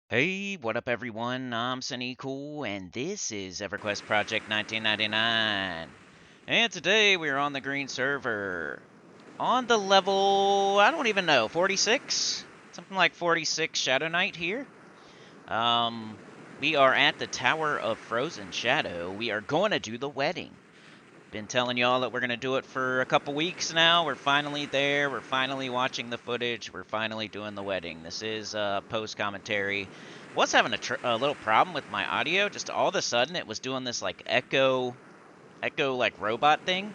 Hey, what up everyone? I'm Sinnycool and this is EverQuest Project 1999. And today we're on the green server. On the level, I don't even know, 46? Something like 46 Shadow Knight here. Um, we are at the Tower of Frozen Shadow. We are going to do the wedding. Been telling y'all that we're going to do it for a couple weeks now. We're finally there. We're finally watching the footage. We're finally doing the wedding. This is post commentary. Was having a little problem with my audio. Just all of a sudden, it was doing this like echo like robot thing.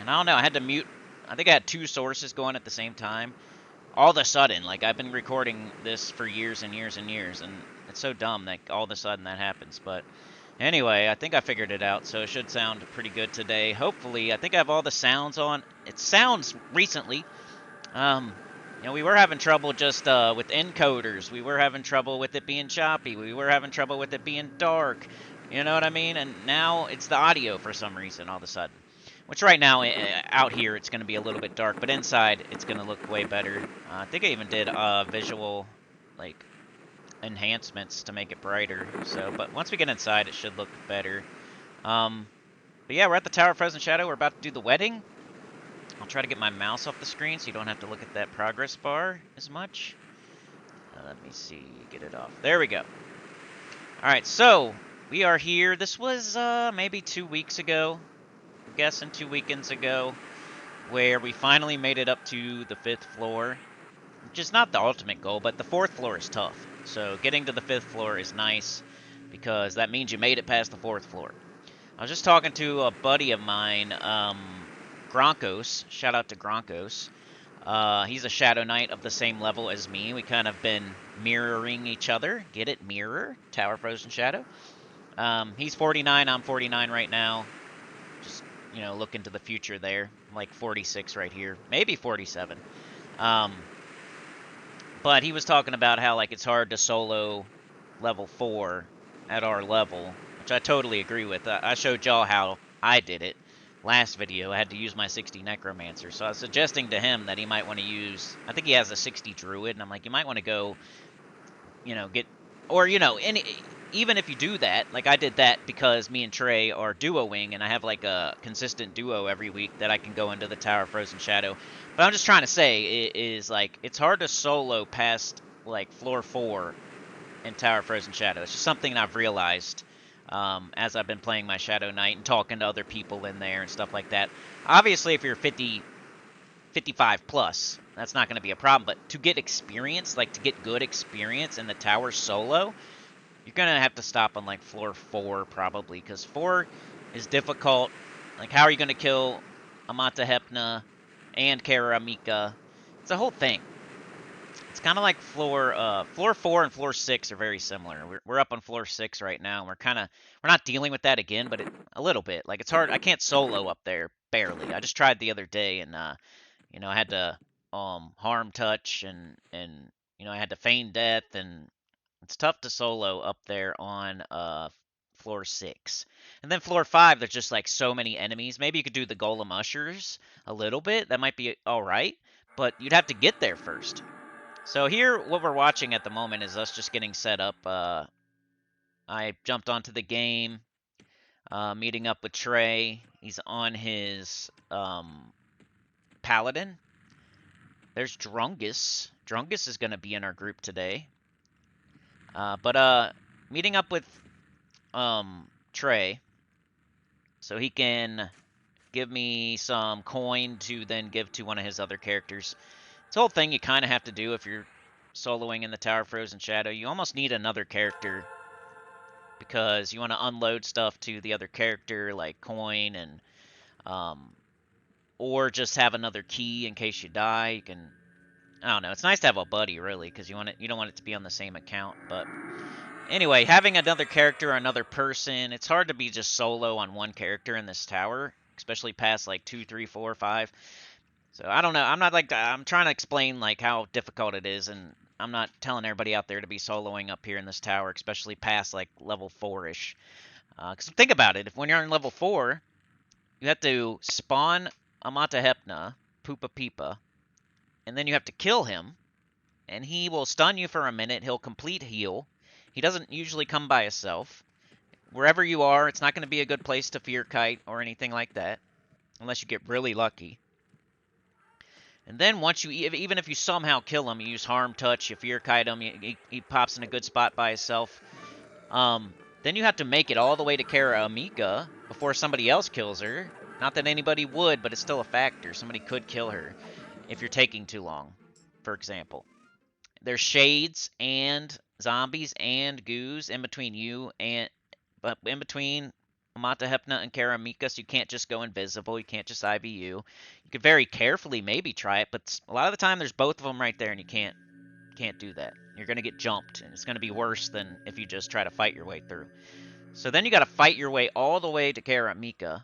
And I don't know. I had to mute. I think I had two sources going at the same time. All of a sudden, like I've been recording this for years and years and years, and it's so dumb that all of a sudden that happens. But anyway, I think I figured it out, so it should sound pretty good today. Hopefully, I think I have all the sounds on. It sounds recently. Um, we were having trouble just with encoders. We were having trouble with it being choppy. We were having trouble with it being dark. You know what I mean? And now it's the audio for some reason all of a sudden. Which right now, out here, it's going to be a little bit dark, but inside, it's going to look way better. I think I even did visual, like, enhancements to make it brighter. So, but once we get inside, it should look better. Um, but yeah, we're at the Tower of Frozen Shadow. We're about to do the wedding. I'll try to get my mouse off the screen so you don't have to look at that progress bar as much. Let me see, get it off. There we go. All right, so we are here. This was maybe 2 weeks ago. I'm guessing 2 weekends ago, where we finally made it up to the 5th floor. Which is not the ultimate goal, but the 4th floor is tough. So getting to the 5th floor is nice because that means you made it past the 4th floor. I was just talking to a buddy of mine, Gronkos. Shout out to Gronkos. He's a Shadow Knight of the same level as me. We kind of been mirroring each other. Get it? Mirror? Tower Frozen Shadow. He's 49. I'm 49 right now. Just, look into the future there. I'm like 46 right here. Maybe 47. Um, but he was talking about how, like, it's hard to solo level 4 at our level, which I totally agree with. I showed y'all how I did it last video. I had to use my 60 Necromancer, so I was suggesting to him that he might want to use, I think he has a 60 Druid, and I'm like, you might want to go, get, or, even if you do that, like I did that because me and Trey are duoing, and I have like a consistent duo every week that I can go into the Tower of Frozen Shadow. But I'm just trying to say is like it's hard to solo past like floor 4 in Tower of Frozen Shadow. It's just something I've realized as I've been playing my Shadow Knight and talking to other people in there and stuff like that. Obviously, if you're 50, 55 plus, that's not going to be a problem. But to get experience, like to get good experience in the tower solo, you're going to have to stop on like floor 4 probably, because 4 is difficult. Like, how are you going to kill Amata Hepna and Kara Mika? It's a whole thing. It's kind of like floor 4 and floor 6 are very similar. We're up on floor 6 right now. And we're not dealing with that again, but a little bit. Like, it's hard. I can't solo up there barely. I just tried the other day, and I had to harm touch, and I had to feign death, and it's tough to solo up there on floor 6. And then floor 5, there's just like so many enemies. Maybe you could do the golem ushers a little bit. That might be all right, but you'd have to get there first. So here, what we're watching at the moment is us just getting set up. I jumped onto the game, meeting up with Trey. He's on his paladin. There's Drungus. Drungus is going to be in our group today. But meeting up with Trey, so he can give me some coin to then give to one of his other characters. It's a whole thing you kind of have to do if you're soloing in the Tower of Frozen Shadow. You almost need another character because you want to unload stuff to the other character, like coin, and um, or just have another key in case you die. You can, I don't know. It's nice to have a buddy, really, because you don't want it to be on the same account. But anyway, having another character or another person, it's hard to be just solo on one character in this tower, especially past like 2, 3, 4, 5. So I don't know. I'm not like I'm trying to explain like how difficult it is, and I'm not telling everybody out there to be soloing up here in this tower, especially past like level 4-ish. Because think about it, if when you're in level 4, you have to spawn Amata Hepna, Poopa Peepa, and then you have to kill him, and he will stun you for a minute. He'll complete heal. He doesn't usually come by himself. Wherever you are, it's not going to be a good place to fear kite or anything like that, unless you get really lucky. And then once you, even if you somehow kill him, you use harm touch, you fear kite him, he pops in a good spot by himself. Then you have to make it all the way to Kara Amika before somebody else kills her. Not that anybody would, but it's still a factor. Somebody could kill her if you're taking too long, for example. There's shades and zombies and goos in between you and, but in between Amata Hepna and Karamika, so you can't just go invisible. You can't just IVU. You could very carefully maybe try it, but a lot of the time there's both of them right there, and you can't do that. You're gonna get jumped, and it's gonna be worse than if you just try to fight your way through. So then you got to fight your way all the way to Karamika,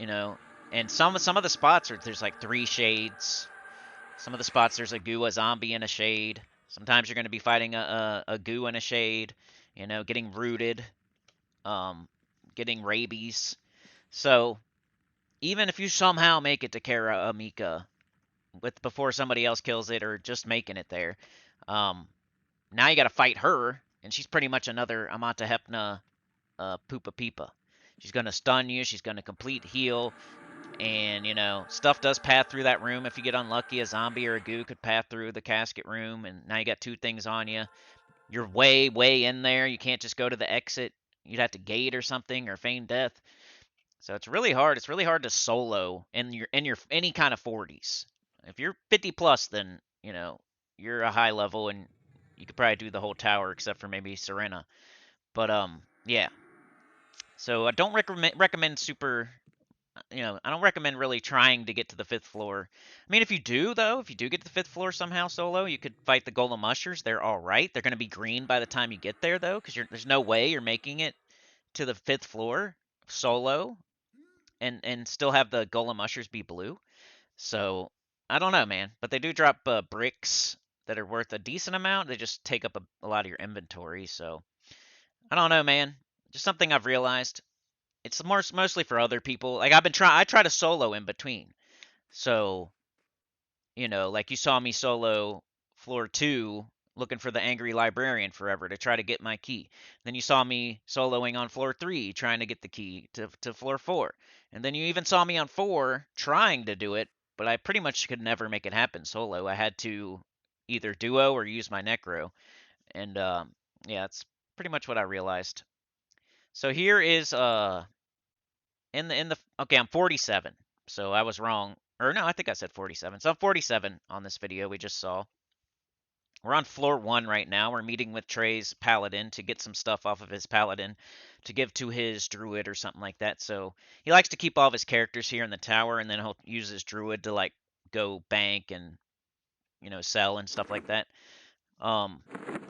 you know. And some of the spots are there's like 3 shades. Some of the spots there's a goo, a zombie, and a shade. Sometimes you're going to be fighting a goo and a shade, you know, getting rooted, um, getting rabies. So even if you somehow make it to Kara Amika before somebody else kills it or just making it there, now you got to fight her, and she's pretty much another Amata Hepna Poopa Peepa. She's going to stun you. She's going to complete heal. And, you know, stuff does path through that room. If you get unlucky, a zombie or a goo could path through the casket room, and now you got 2 things on you. You're way, way in there. You can't just go to the exit. You'd have to gate or something or feign death. So it's really hard. It's really hard to solo in your any kind of 40s. If you're 50 plus, then, you know, you're a high level and you could probably do the whole tower except for maybe Serena. But yeah. So I don't recommend super, you know, I don't recommend really trying to get to the 5th floor. I mean, if you do, though, if you do get to the 5th floor somehow solo, you could fight the Golem Ushers. They're all right. They're going to be green by the time you get there, though, because there's no way you're making it to the 5th floor solo and still have the Golem Ushers be blue. So I don't know, man. But they do drop bricks that are worth a decent amount. They just take up a lot of your inventory. So I don't know, man. Just something I've realized. It's mostly for other people. Like I try to solo in between. So, you know, like you saw me solo floor 2 looking for the angry librarian forever to try to get my key. Then you saw me soloing on floor 3 trying to get the key to floor 4. And then you even saw me on 4 trying to do it, but I pretty much could never make it happen solo. I had to either duo or use my necro. And yeah, that's pretty much what I realized. So here is in the okay, I'm 47. So I was wrong. Or no, I think I said 47. So I'm 47 on this video we just saw. We're on floor 1 right now. We're meeting with Trey's paladin to get some stuff off of his paladin to give to his druid or something like that. So he likes to keep all of his characters here in the tower, and then he'll use his druid to like go bank and, you know, sell and stuff like that.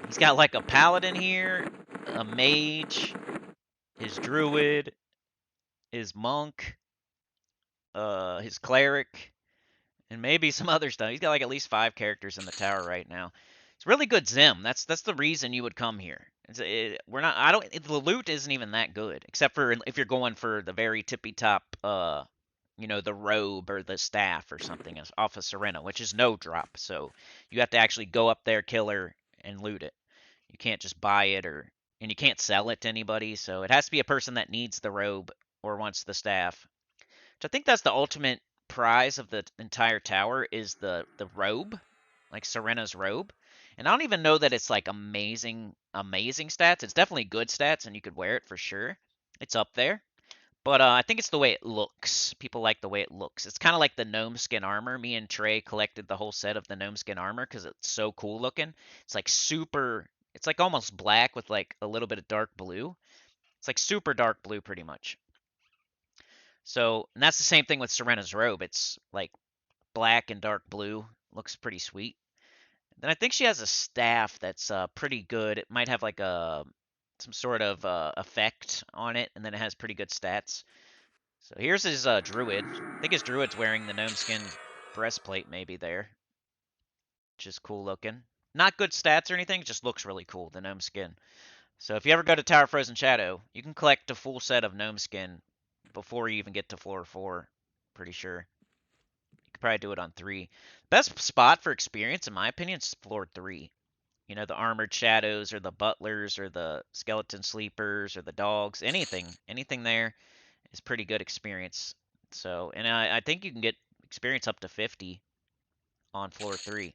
He's got like a paladin here, a mage, his druid, his monk, his cleric, and maybe some other stuff. He's got like at least 5 characters in the tower right now. It's really good Zim. That's the reason you would come here. We're not. I don't. The loot isn't even that good, except for if you're going for the very tippy top, you know, the robe or the staff or something off of Serena, which is no drop. So you have to actually go up there, kill her, and loot it. You can't just buy it and you can't sell it to anybody. So it has to be a person that needs the robe or wants the staff. So I think that's the ultimate prize of the entire tower is the robe, like Serena's robe. And I don't even know that it's like amazing stats. It's definitely good stats, and you could wear it for sure. It's up there. But I think it's the way it looks. People like the way it looks. It's kind of like the gnome skin armor. Me and Trey collected the whole set of the gnome skin armor because it's so cool looking. It's like super. It's like almost black with like a little bit of dark blue. It's like super dark blue, pretty much. So, and that's the same thing with Serena's robe. It's like black and dark blue. Looks pretty sweet. Then I think she has a staff that's pretty good. It might have like some sort of effect on it, and then it has pretty good stats. So here's his druid. I think his druid's wearing the gnome skin breastplate maybe there, which is cool looking. Not good stats or anything, it just looks really cool, the gnome skin. So if you ever go to Tower Frozen Shadow, you can collect a full set of gnome skin before you even get to floor 4, pretty sure. probably do it on 3. Best spot for experience, in my opinion, is floor 3. You know, the armored shadows or the butlers or the skeleton sleepers or the dogs, anything there is pretty good experience. So, and I think you can get experience up to 50 on floor 3.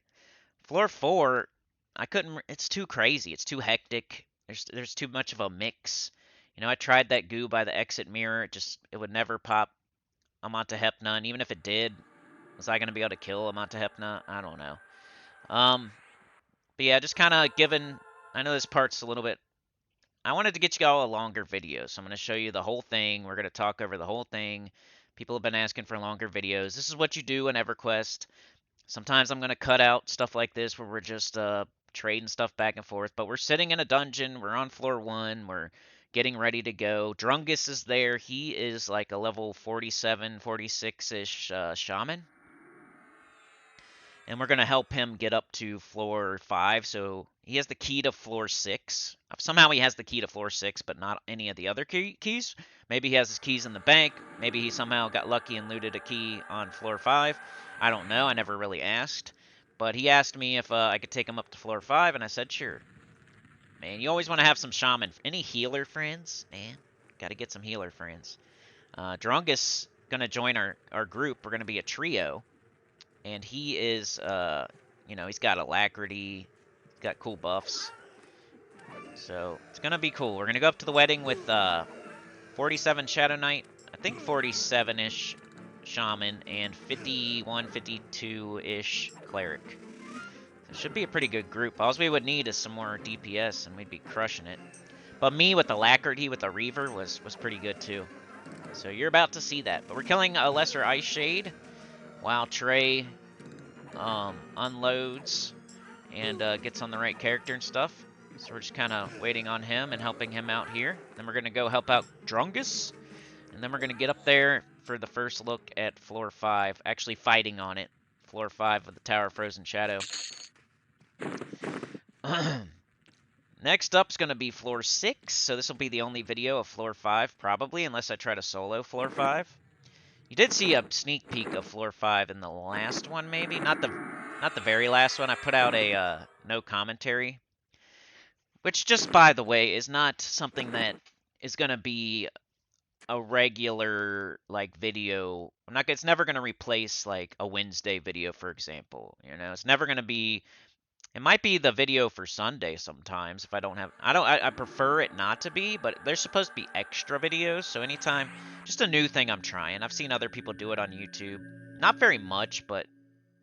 Floor 4, I couldn't. It's too crazy. It's too hectic. There's too much of a mix. You know, I tried that goo by the exit mirror. It would never pop Amantahepna, and even if it did, was I gonna be able to kill Amantahepna? I don't know. But yeah, just kind of given. I know this part's a little bit. I wanted to get you all a longer video, so I'm going to show you the whole thing. We're going to talk over the whole thing. People have been asking for longer videos. This is what you do in EverQuest. Sometimes I'm going to cut out stuff like this where we're just trading stuff back and forth, but we're sitting in a dungeon. We're on floor 1. We're getting ready to go. Drungus is there. He is like a level 47, 46-ish shaman. And we're going to help him get up to floor 5. So he has the key to floor 6. Somehow he has the key to floor 6, but not any of the other keys. Maybe he has his keys in the bank. Maybe he somehow got lucky and looted a key on floor 5. I don't know. I never really asked. But he asked me if I could take him up to floor 5, and I said sure. Man, you always want to have some shaman. Any healer friends? Man, got to get some healer friends. Drungus going to join our group. We're going to be a trio. And he is, you know, he's got alacrity, he's got cool buffs. So it's going to be cool. We're going to go up to the wedding with 47 Shadow Knight, I think 47-ish Shaman, and 51, 52-ish Cleric. So it should be a pretty good group. All we would need is some more DPS, and we'd be crushing it. But me with alacrity with the Reaver was pretty good, too. So you're about to see that. But we're killing a Lesser Ice Shade, while Trey unloads and gets on the right character and stuff. So we're just kind of waiting on him and helping him out here. Then we're going to go help out Drungus. And then we're going to get up there for the first look at floor 5. Actually fighting on it. Floor 5 of the Tower of Frozen Shadow. Next up is going to be floor 6. So this will be the only video of floor 5 probably, unless I try to solo floor 5. You did see a sneak peek of floor 5 in the last one, maybe? Not the very last one. I put out a no commentary. Which, just by the way, is not something that is going to be a regular, like, video. It's never going to replace, like, a Wednesday video, for example. You know, it's never going to be... It might be the video for Sunday sometimes if I don't have... I prefer it not to be, but there's supposed to be extra videos, so anytime... Just a new thing I'm trying. I've seen other people do it on YouTube. Not very much, but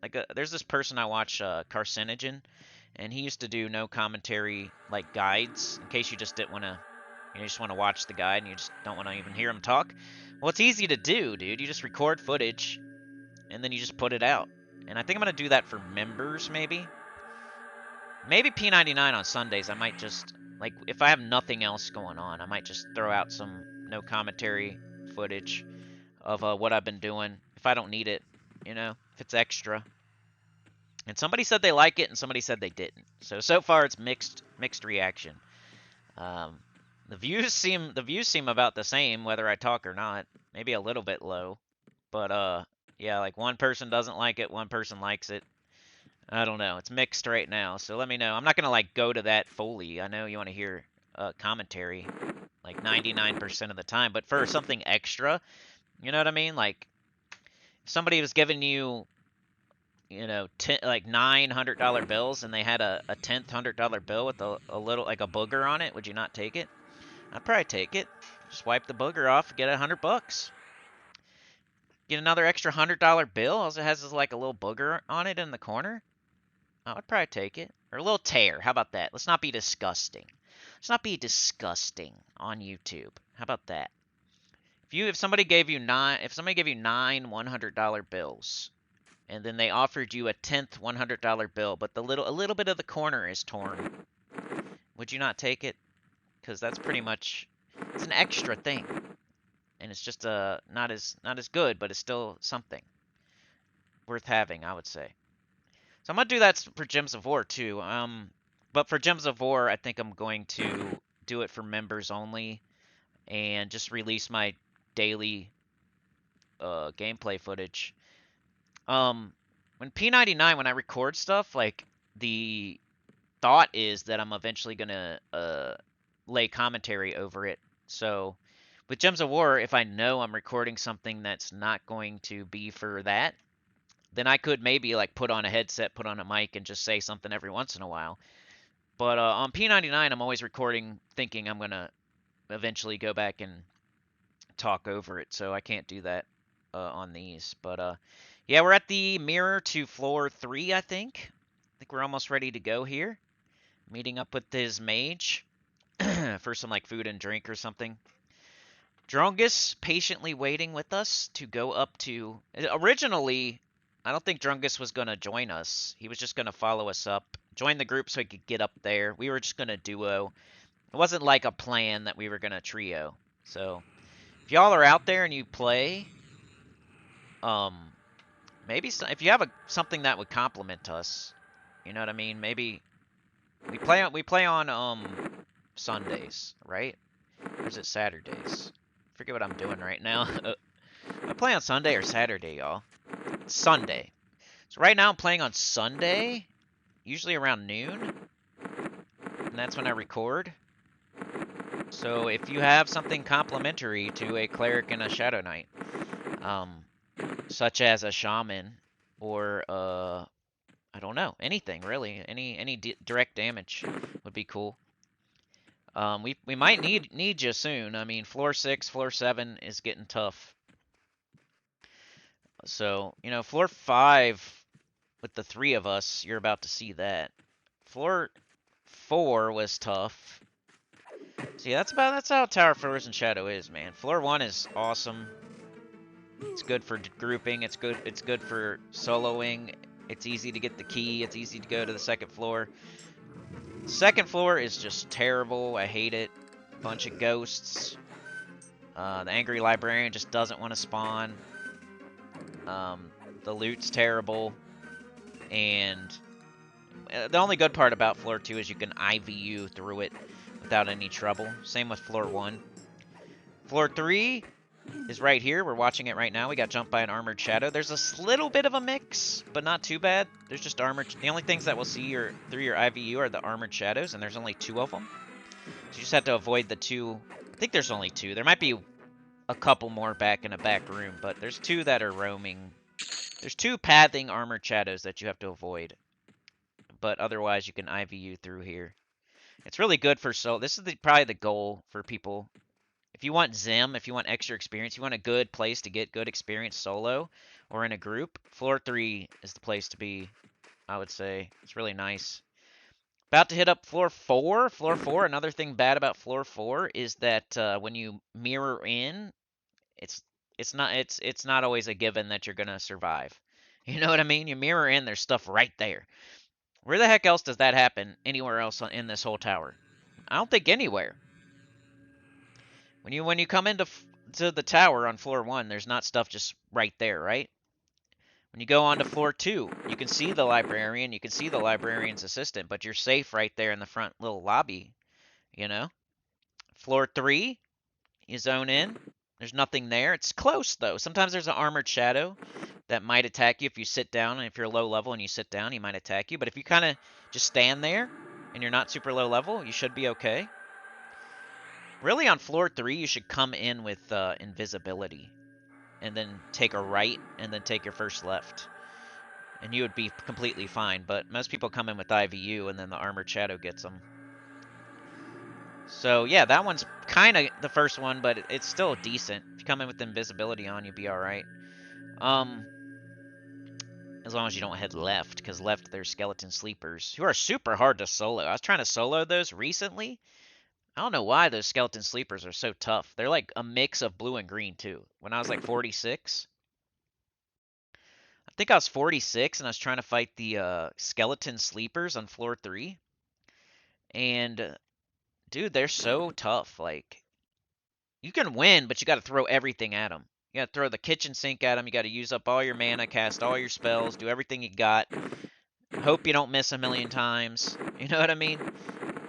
like there's this person I watch, Carcinogen, and he used to do no commentary, like, guides, in case you just didn't want to... You just want to watch the guide and you just don't want to even hear him talk. Well, it's easy to do, dude. You just record footage, and then you just put it out. And I think I'm going to do that for members, maybe. Maybe P99 on Sundays. I might just, like, if I have nothing else going on, I might just throw out some no commentary footage of what I've been doing. If I don't need it, you know, if it's extra. And somebody said they like it, and somebody said they didn't. So far it's mixed reaction. The views seem about the same whether I talk or not. Maybe a little bit low, but yeah, like one person doesn't like it, one person likes it. I don't know. It's mixed right now, so let me know. I'm not gonna like go to that fully. I know you want to hear commentary like 99% of the time, but for something extra, you know what I mean? Like if somebody was giving you, you know, like $900 bills, and they had a 10th $100 bill with a little, like, a booger on it, would you not take it? I'd probably take it. Just wipe the booger off, get $100. Get another extra $100 bill. All it has is like a little booger on it in the corner. I would probably take it. Or a little tear. How about that? Let's not be disgusting. Let's not be disgusting on YouTube. How about that? If somebody gave you nine $100 bills, and then they offered you a 10th $100 bill, but a little bit of the corner is torn, would you not take it? Because that's pretty much, it's an extra thing, and it's just not as good, but it's still something worth having, I would say. So I'm gonna do that for Gems of War too. But for Gems of War, I think I'm going to do it for members only, and just release my daily gameplay footage. When P99, when I record stuff, like, the thought is that I'm eventually gonna lay commentary over it. So with Gems of War, if I know I'm recording something that's not going to be for that, then I could maybe like put on a headset, put on a mic, and just say something every once in a while. But on P99, I'm always recording, thinking I'm gonna eventually go back and talk over it. So I can't do that on these. But yeah, we're at the mirror to floor 3, I think. I think we're almost ready to go here. Meeting up with his mage for some like food and drink or something. Drungus patiently waiting with us to go up to. Originally, I don't think Drungus was going to join us. He was just going to follow us up, join the group so he could get up there. We were just going to duo. It wasn't like a plan that we were going to trio. So, if y'all are out there and you play, maybe if you have something that would complement us, you know what I mean? Maybe we play on Sundays, right? Or is it Saturdays? I forget what I'm doing right now. I play on Sunday or Saturday, y'all. It's Sunday. So right now I'm playing on Sunday, usually around noon, and that's when I record. So if you have something complementary to a cleric and a shadow knight, such as a shaman or I don't know, anything really, any direct damage would be cool. We might need you soon. I mean, floor 6, floor 7 is getting tough. So, you know, floor 5 with the 3 of us, you're about to see that. Floor 4 was tough. See, that's how Tower of Frozen Shadow is, man. Floor 1 is awesome. It's good for grouping. It's good for soloing. It's easy to get the key. It's easy to go to the second floor. Second floor is just terrible. I hate it. Bunch of ghosts. The angry librarian just doesn't want to spawn. The loot's terrible. And the only good part about floor 2 is you can IVU through it without any trouble. Same with floor 1. Floor 3 is right here. We're watching it right now. We got jumped by an armored shadow. There's a little bit of a mix, but not too bad. There's just armored. The only things that we'll see through your IVU are the armored shadows, and there's only 2 of them. So you just have to avoid the 2. I think there's only 2. There might be a couple more back in a back room, but there's 2 that are roaming. There's 2 pathing armored shadows that you have to avoid. But otherwise, you can IVU through here. It's really good for solo. This is probably the goal for people. If you want Zim, if you want extra experience, you want a good place to get good experience solo or in a group, floor 3 is the place to be, I would say. It's really nice. About to hit up floor 4. Floor 4, another thing bad about floor 4 is that when you mirror in, it's not always a given that you're going to survive. You know what I mean? You mirror in, there's stuff right there. Where the heck else does that happen anywhere else in this whole tower? I don't think anywhere. When you come into the tower on floor 1, there's not stuff just right there, right? When you go on to floor 2, you can see the librarian, you can see the librarian's assistant, but you're safe right there in the front little lobby, you know? Floor 3, you zone in. There's nothing there. It's close, though. Sometimes there's an armored shadow that might attack you if you sit down, and if you're low level and you sit down, he might attack you. But if you kind of just stand there and you're not super low level, you should be okay. Really, on floor 3, you should come in with invisibility, and then take a right, and then take your first left. And you would be completely fine, but most people come in with IVU, and then the armored shadow gets them. So, yeah, that one's kind of the first one, but it's still decent. If you come in with invisibility on, you'll be alright. As long as you don't head left, because left there's skeleton sleepers, who are super hard to solo. I was trying to solo those recently. I don't know why those skeleton sleepers are so tough. They're like a mix of blue and green, too. When I was like 46, I think I was 46, and I was trying to fight the skeleton sleepers on floor 3. And, dude, they're so tough. Like, you can win, but you got to throw everything at them. You got to throw the kitchen sink at them. You got to use up all your mana, cast all your spells, do everything you got. Hope you don't miss a million times. You know what I mean?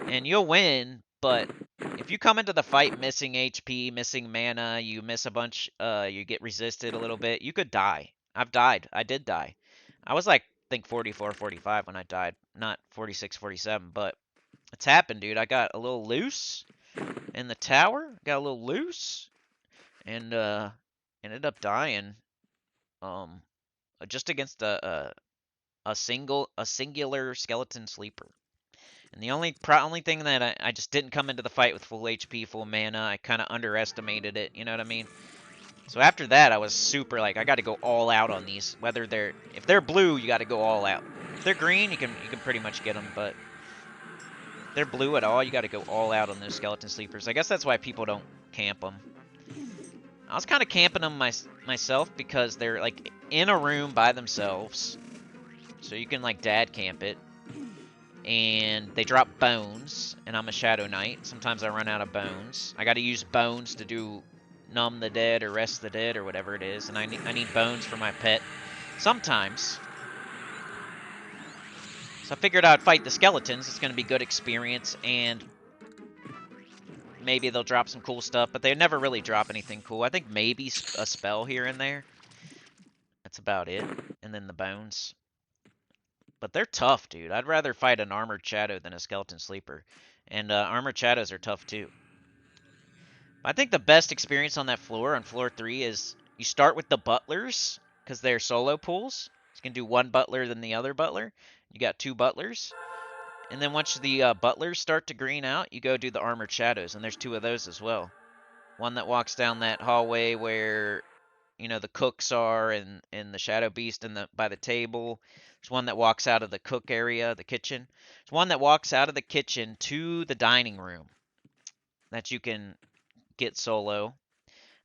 And you'll win, but if you come into the fight missing HP, missing mana, you miss a bunch, you get resisted a little bit, you could die. I've died. I did die. I was like, I think 44, 45 when I died. Not 46, 47, but it's happened, dude. I got a little loose in the tower. Got a little loose. And, ended up dying, um, just against a singular skeleton sleeper. And the only thing that I just didn't come into the fight with full HP, full mana. I kind of underestimated it. You know what I mean? So after that, I was super like, I got to go all out on these. If they're blue, you got to go all out. If they're green, you can pretty much get them. But if they're blue at all, you got to go all out on those skeleton sleepers. I guess that's why people don't camp them. I was kind of camping them myself because they're like in a room by themselves, so you can like dad camp it. And they drop bones, and I'm a Shadow Knight. Sometimes I run out of bones. I got to use bones to do numb the dead or rest the dead or whatever it is, and I need bones for my pet sometimes. So I figured I'd fight the skeletons. It's going to be good experience, and maybe they'll drop some cool stuff, but they never really drop anything cool. I think maybe a spell here and there. That's about it. And then the bones. But they're tough, dude. I'd rather fight an armored shadow than a skeleton sleeper. And armored shadows are tough, too. I think the best experience on that floor, on floor 3, is you start with the butlers, because they're solo pools. You can do one butler, then the other butler. You got 2 butlers. And then once the butlers start to green out, you go do the armored shadows, and there's 2 of those as well. One that walks down that hallway where, you know, the cooks are, and the shadow beast by the table. There's one that walks out of the cook area, the kitchen. There's one that walks out of the kitchen to the dining room that you can get solo.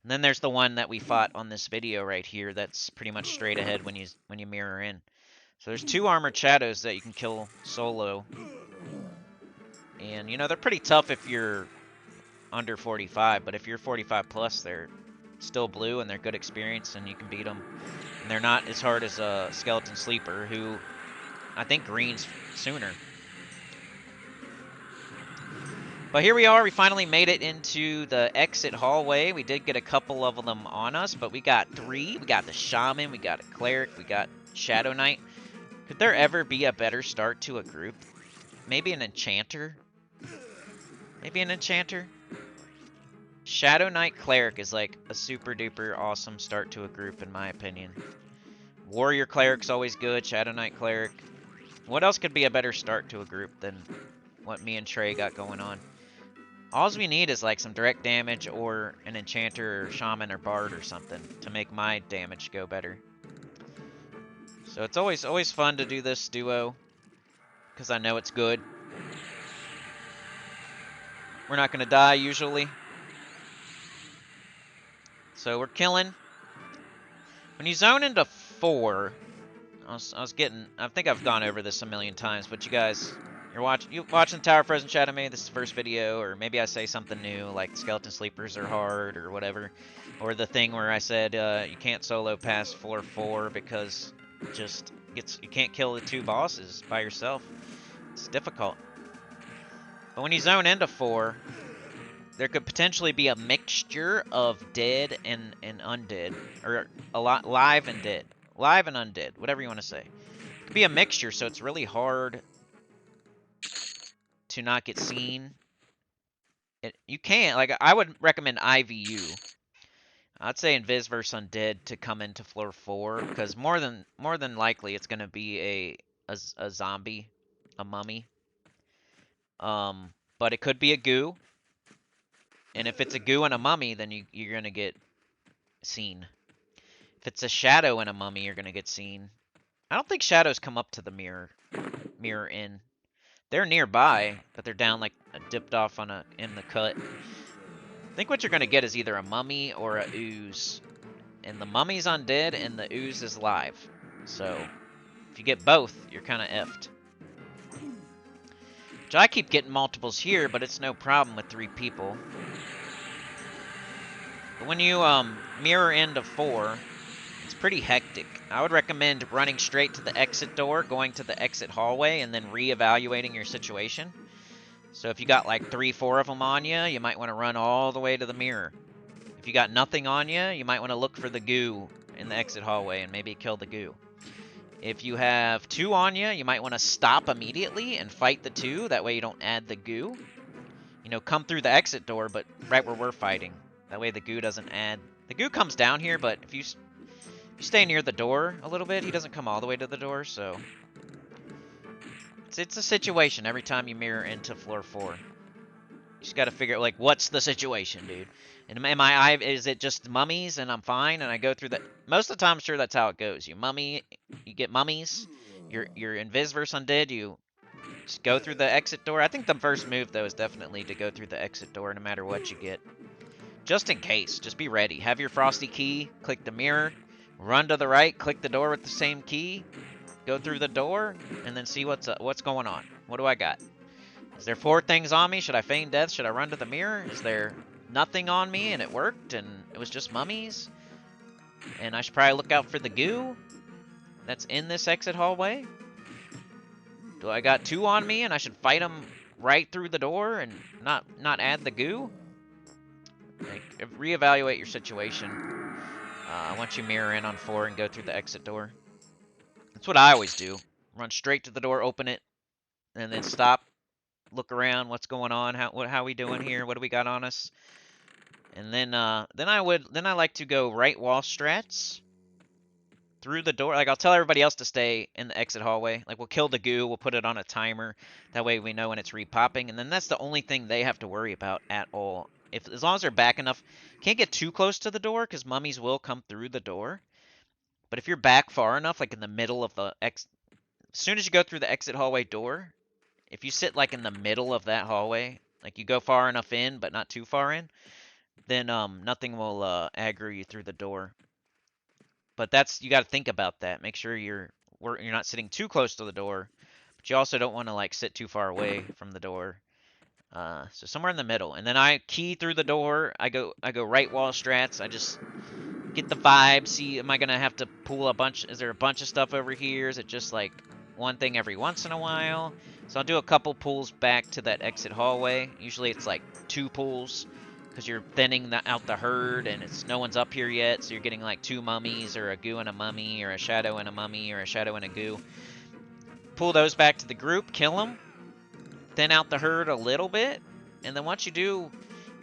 And then there's the one that we fought on this video right here that's pretty much straight ahead when you mirror in. So there's 2 armored shadows that you can kill solo. And, you know, they're pretty tough if you're under 45, but if you're 45 plus, they're still blue and they're good experience and you can beat them. And they're not as hard as a skeleton sleeper, who I think green's sooner. But here we are. We finally made it into the exit hallway. We did get a couple of them on us, but we got 3. We got the shaman, we got a cleric, we got Shadow Knight. Could there ever be a better start to a group? Maybe an enchanter? Maybe an enchanter? Shadow Knight Cleric is like a super duper awesome start to a group, in my opinion. Warrior Cleric's always good. Shadow Knight Cleric. What else could be a better start to a group than what me and Trey got going on? All we need is like some direct damage or an enchanter or shaman or bard or something to make my damage go better. So it's always fun to do this duo because I know it's good. We're not going to die usually. So we're killing. When you zone into 4, I think I've gone over this a million times, but you guys, you're watching Tower Frozen Shadow. Maybe this is the first video, or maybe I say something new, like skeleton sleepers are hard, or whatever. Or the thing where I said you can't solo past floor 4 because you can't kill the 2 bosses by yourself. It's difficult. But when you zone into 4, there could potentially be a mixture of dead and undead, or a lot live and dead, live and undead, whatever you want to say. It could be a mixture, so it's really hard to not get seen. You can't, like, I would recommend IVU. I'd say Invis versus Undead to come into floor 4, because more than likely it's going to be a zombie, a mummy. But it could be a goo. And if it's a goo and a mummy, then you're going to get seen. If it's a shadow and a mummy, you're going to get seen. I don't think shadows come up to the mirror in. They're nearby, but they're down, like, dipped off in the cut. I think what you're going to get is either a mummy or a ooze. And the mummy's undead and the ooze is live. So if you get both, you're kind of effed. Which I keep getting multiples here, but it's no problem with 3 people. But when you mirror into 4, it's pretty hectic. I would recommend running straight to the exit door, going to the exit hallway, and then re-evaluating your situation. So if you got like 3, 4 of them on you, you might want to run all the way to the mirror. If you got nothing on you, you might want to look for the goo in the exit hallway and maybe kill the goo. If you have 2 on you, you might want to stop immediately and fight the 2. That way you don't add the goo. You know, come through the exit door, but right where we're fighting. That way the goo doesn't add. The goo comes down here, but if you stay near the door a little bit, he doesn't come all the way to the door, so... It's a situation every time you mirror into floor 4. You just gotta figure out, like, what's the situation, dude? And is it just mummies and I'm fine and I go through the... Most of the time, I'm sure that's how it goes. You get mummies, you're invis versus undead, you just go through the exit door. I think the first move, though, is definitely to go through the exit door no matter what you get. Just in case, just be ready. Have your frosty key, click the mirror, run to the right, click the door with the same key, go through the door, and then see what's going on. What do I got? Is there 4 things on me? Should I feign death? Should I run to the mirror? Is there nothing on me and it worked and it was just mummies? And I should probably look out for the goo that's in this exit hallway? Do I got 2 on me and I should fight them right through the door and not add the goo? Like, reevaluate your situation. Once you mirror in on 4 and go through the exit door. That's what I always do. Run straight to the door, open it, and then stop, look around, what's going on, how we doing here, what do we got on us? And then I like to go right wall strats through the door. Like, I'll tell everybody else to stay in the exit hallway. Like, we'll kill the goo, we'll put it on a timer. That way we know when it's repopping, and then that's the only thing they have to worry about at all. As long as they're back enough, can't get too close to the door because mummies will come through the door. But if you're back far enough, like in the middle of the as soon as you go through the exit hallway door, if you sit like in the middle of that hallway, like you go far enough in but not too far in, then nothing will aggro you through the door. But you got to think about that. Make sure you're not sitting too close to the door, but you also don't want to like sit too far away from the door. So somewhere in the middle, and then I key through the door. I go right wall strats. I just get the vibe. See, am I gonna have to pull a bunch? Is there a bunch of stuff over here? Is it just like one thing every once in a while? So I'll do a couple pulls back to that exit hallway. Usually it's like 2 pulls because you're thinning out the herd and no one's up here yet. So you're getting like 2 mummies or a goo and a mummy or a shadow and a mummy or a shadow and a goo. Pull those back to the group, kill them, thin out the herd a little bit, and then once you do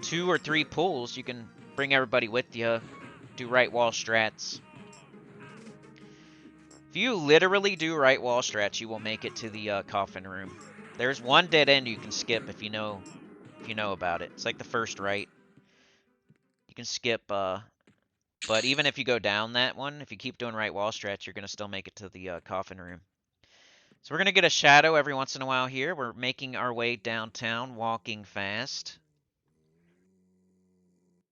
2 or 3 pulls, you can bring everybody with you. Do right wall strats. If you literally do right wall strats, you will make it to the coffin room. There's one dead end you can skip if you know about it. It's like the first right. You can skip, but even if you go down that one, if you keep doing right wall strats, you're gonna still make it to the coffin room. So we're gonna get a shadow every once in a while here. We're making our way downtown, walking fast.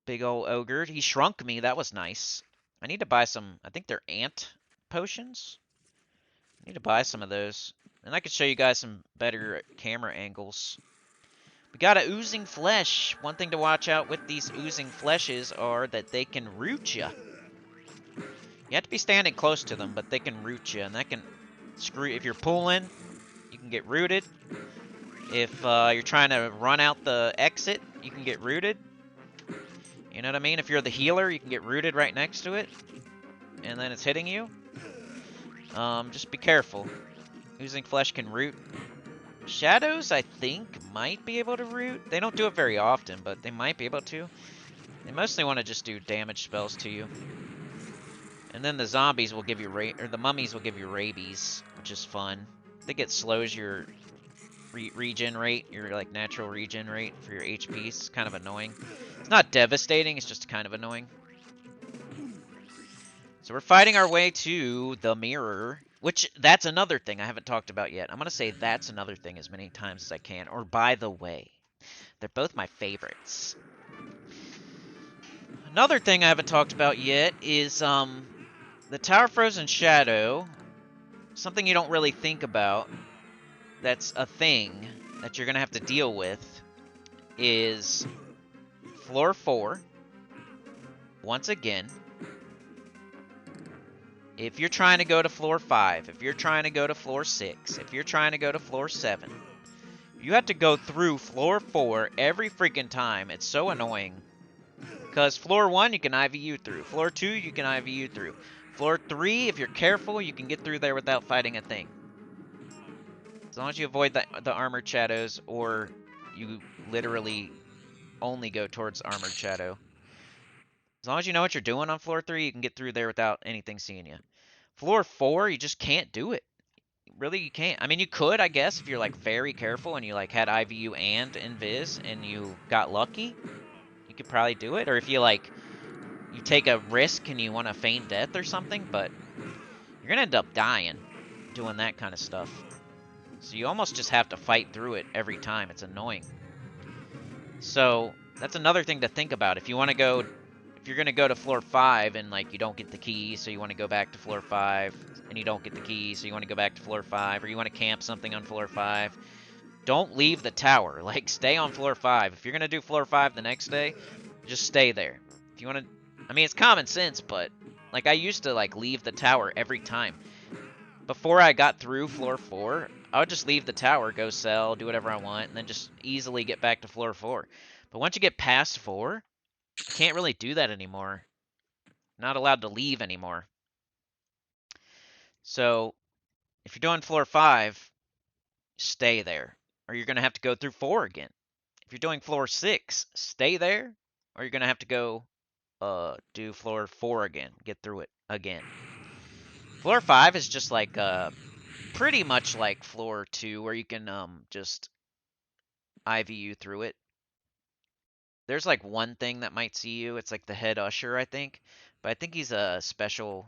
Big old ogre. He shrunk me. That was nice. I need to buy some, I think they're ant potions. I need to buy some of those. And I could show you guys some better camera angles. We got a oozing flesh. One thing to watch out with these oozing fleshes are that they can root you. You have to be standing close to them, but they can root you. And that can screw, if you're pulling, you can get rooted. If you're trying to run out the exit, you can get rooted. You know what I mean? If you're the healer, you can get rooted right next to it. And then it's hitting you. Just be careful. Oozing flesh can root. Shadows, I think, might be able to root. They don't do it very often, but they might be able to. They mostly want to just do damage spells to you. And then the zombies will give you the mummies will give you rabies, which is fun. I think it slows your regen rate, your like natural regen rate for your HP. It's kind of annoying. It's not devastating, it's just kind of annoying. So we're fighting our way to the mirror, which that's another thing I haven't talked about yet. I'm going to say that's another thing as many times as I can. Or by the way, they're both my favorites. Another thing I haven't talked about yet is the Tower Frozen Shadow. Something you don't really think about that's a thing that you're going to have to deal with is floor 4. Once again, if you're trying to go to floor 5, if you're trying to go to floor 6, if you're trying to go to floor 7, you have to go through floor 4 every freaking time. It's so annoying. Because floor 1, you can IVU through. Floor 2, you can IVU through. Floor 3, if you're careful, you can get through there without fighting a thing. As long as you avoid the armored shadows, or you literally only go towards armored shadow. As long as you know what you're doing on floor 3, you can get through there without anything seeing you. Floor 4, you just can't do it. Really, you can't. I mean, you could, I guess, if you're like very careful and you like had IVU and Invis and you got lucky, you could probably do it. Or if you like, you take a risk and you want to feign death or something, but you're gonna end up dying doing that kind of stuff. So you almost just have to fight through it every time. It's annoying. So that's another thing to think about. If you want to go, if you're gonna go to floor 5 and like you don't get the key, so you want to go back to floor 5, and you don't get the key, so you want to go back to floor 5, or you want to camp something on floor 5, don't leave the tower. Like, stay on floor 5. If you're gonna do floor 5 the next day, just stay there. If you want to, I mean, it's common sense, but like I used to like leave the tower every time. Before I got through floor 4, I would just leave the tower, go sell, do whatever I want, and then just easily get back to floor 4. But once you get past 4, you can't really do that anymore. Not allowed to leave anymore. So, if you're doing floor 5, stay there. Or you're going to have to go through 4 again. If you're doing floor 6, stay there. Or you're going to have to go do floor 4 again. Get through it again. Floor 5 is just like pretty much like floor 2, where you can just IVU through it. There's like one thing that might see you. It's like the head usher, I think. But I think he's a special,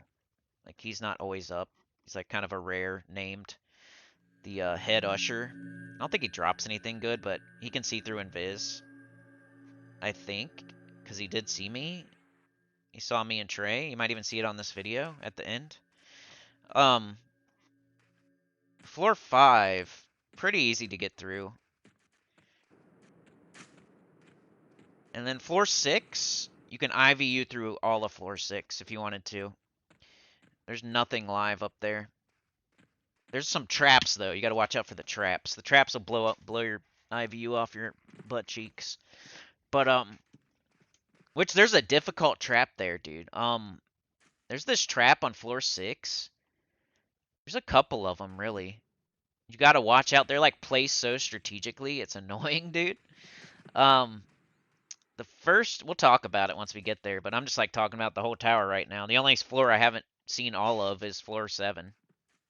like he's not always up. He's like kind of a rare named. The head usher. I don't think he drops anything good, but he can see through Invis. I think. Because he did see me. He saw me and Trey. You might even see it on this video at the end. Floor 5, pretty easy to get through. And then floor 6, you can IVU through all of floor 6 if you wanted to. There's nothing live up there. There's some traps though. You got to watch out for the traps. The traps will blow your IVU off your butt cheeks. But which there's a difficult trap there, dude. There's this trap on floor 6. There's a couple of them, really. You gotta watch out. They're like placed so strategically. It's annoying, dude. The first, we'll talk about it once we get there, but I'm just like talking about the whole tower right now. The only floor I haven't seen all of is floor 7,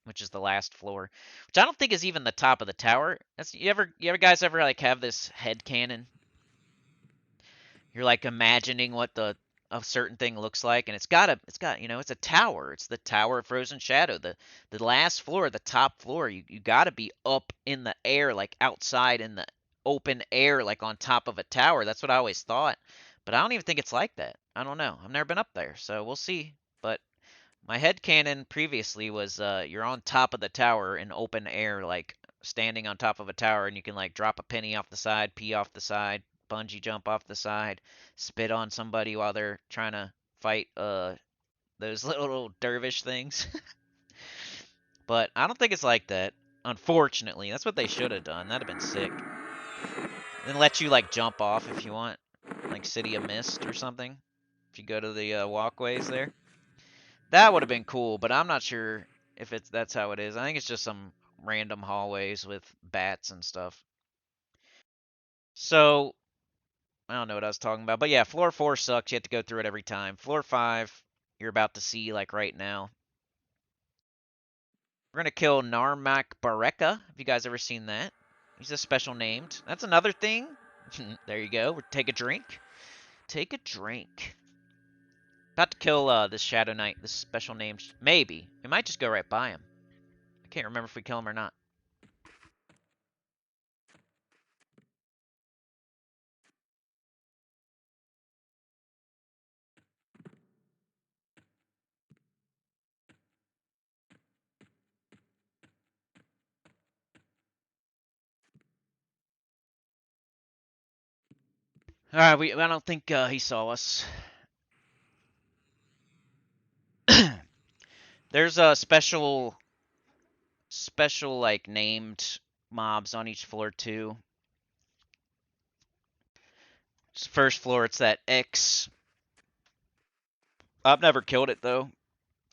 which is the last floor, which I don't think is even the top of the tower. That's you ever guys ever like have this head cannon? You're like imagining what a certain thing looks like, and it's got it's a tower. It's the Tower of Frozen Shadow. The last floor, the top floor. You got to be up in the air, like outside in the open air, like on top of a tower. That's what I always thought, but I don't even think it's like that. I don't know. I've never been up there, so we'll see. But my headcanon previously was you're on top of the tower in open air, like standing on top of a tower, and you can like drop a penny off the side, pee off the side, bungee jump off the side, spit on somebody while they're trying to fight those little dervish things. But I don't think it's like that. Unfortunately, that's what they should have done. That'd have been sick. Then let you like jump off if you want, like City of Mist or something. If you go to the walkways there. That would have been cool, but I'm not sure if that's how it is. I think it's just some random hallways with bats and stuff. So, I don't know what I was talking about. But yeah, floor 4 sucks. You have to go through it every time. Floor 5, you're about to see like right now. We're going to kill Narmak Bareka. Have you guys ever seen that? He's a special named. That's another thing. There you go. Take a drink. Take a drink. About to kill this Shadow Knight, this special named. Maybe. We might just go right by him. I can't remember if we kill him or not. Alright, I don't think he saw us. There's a special like named mobs on each floor too. First floor, it's that X I've never killed it though.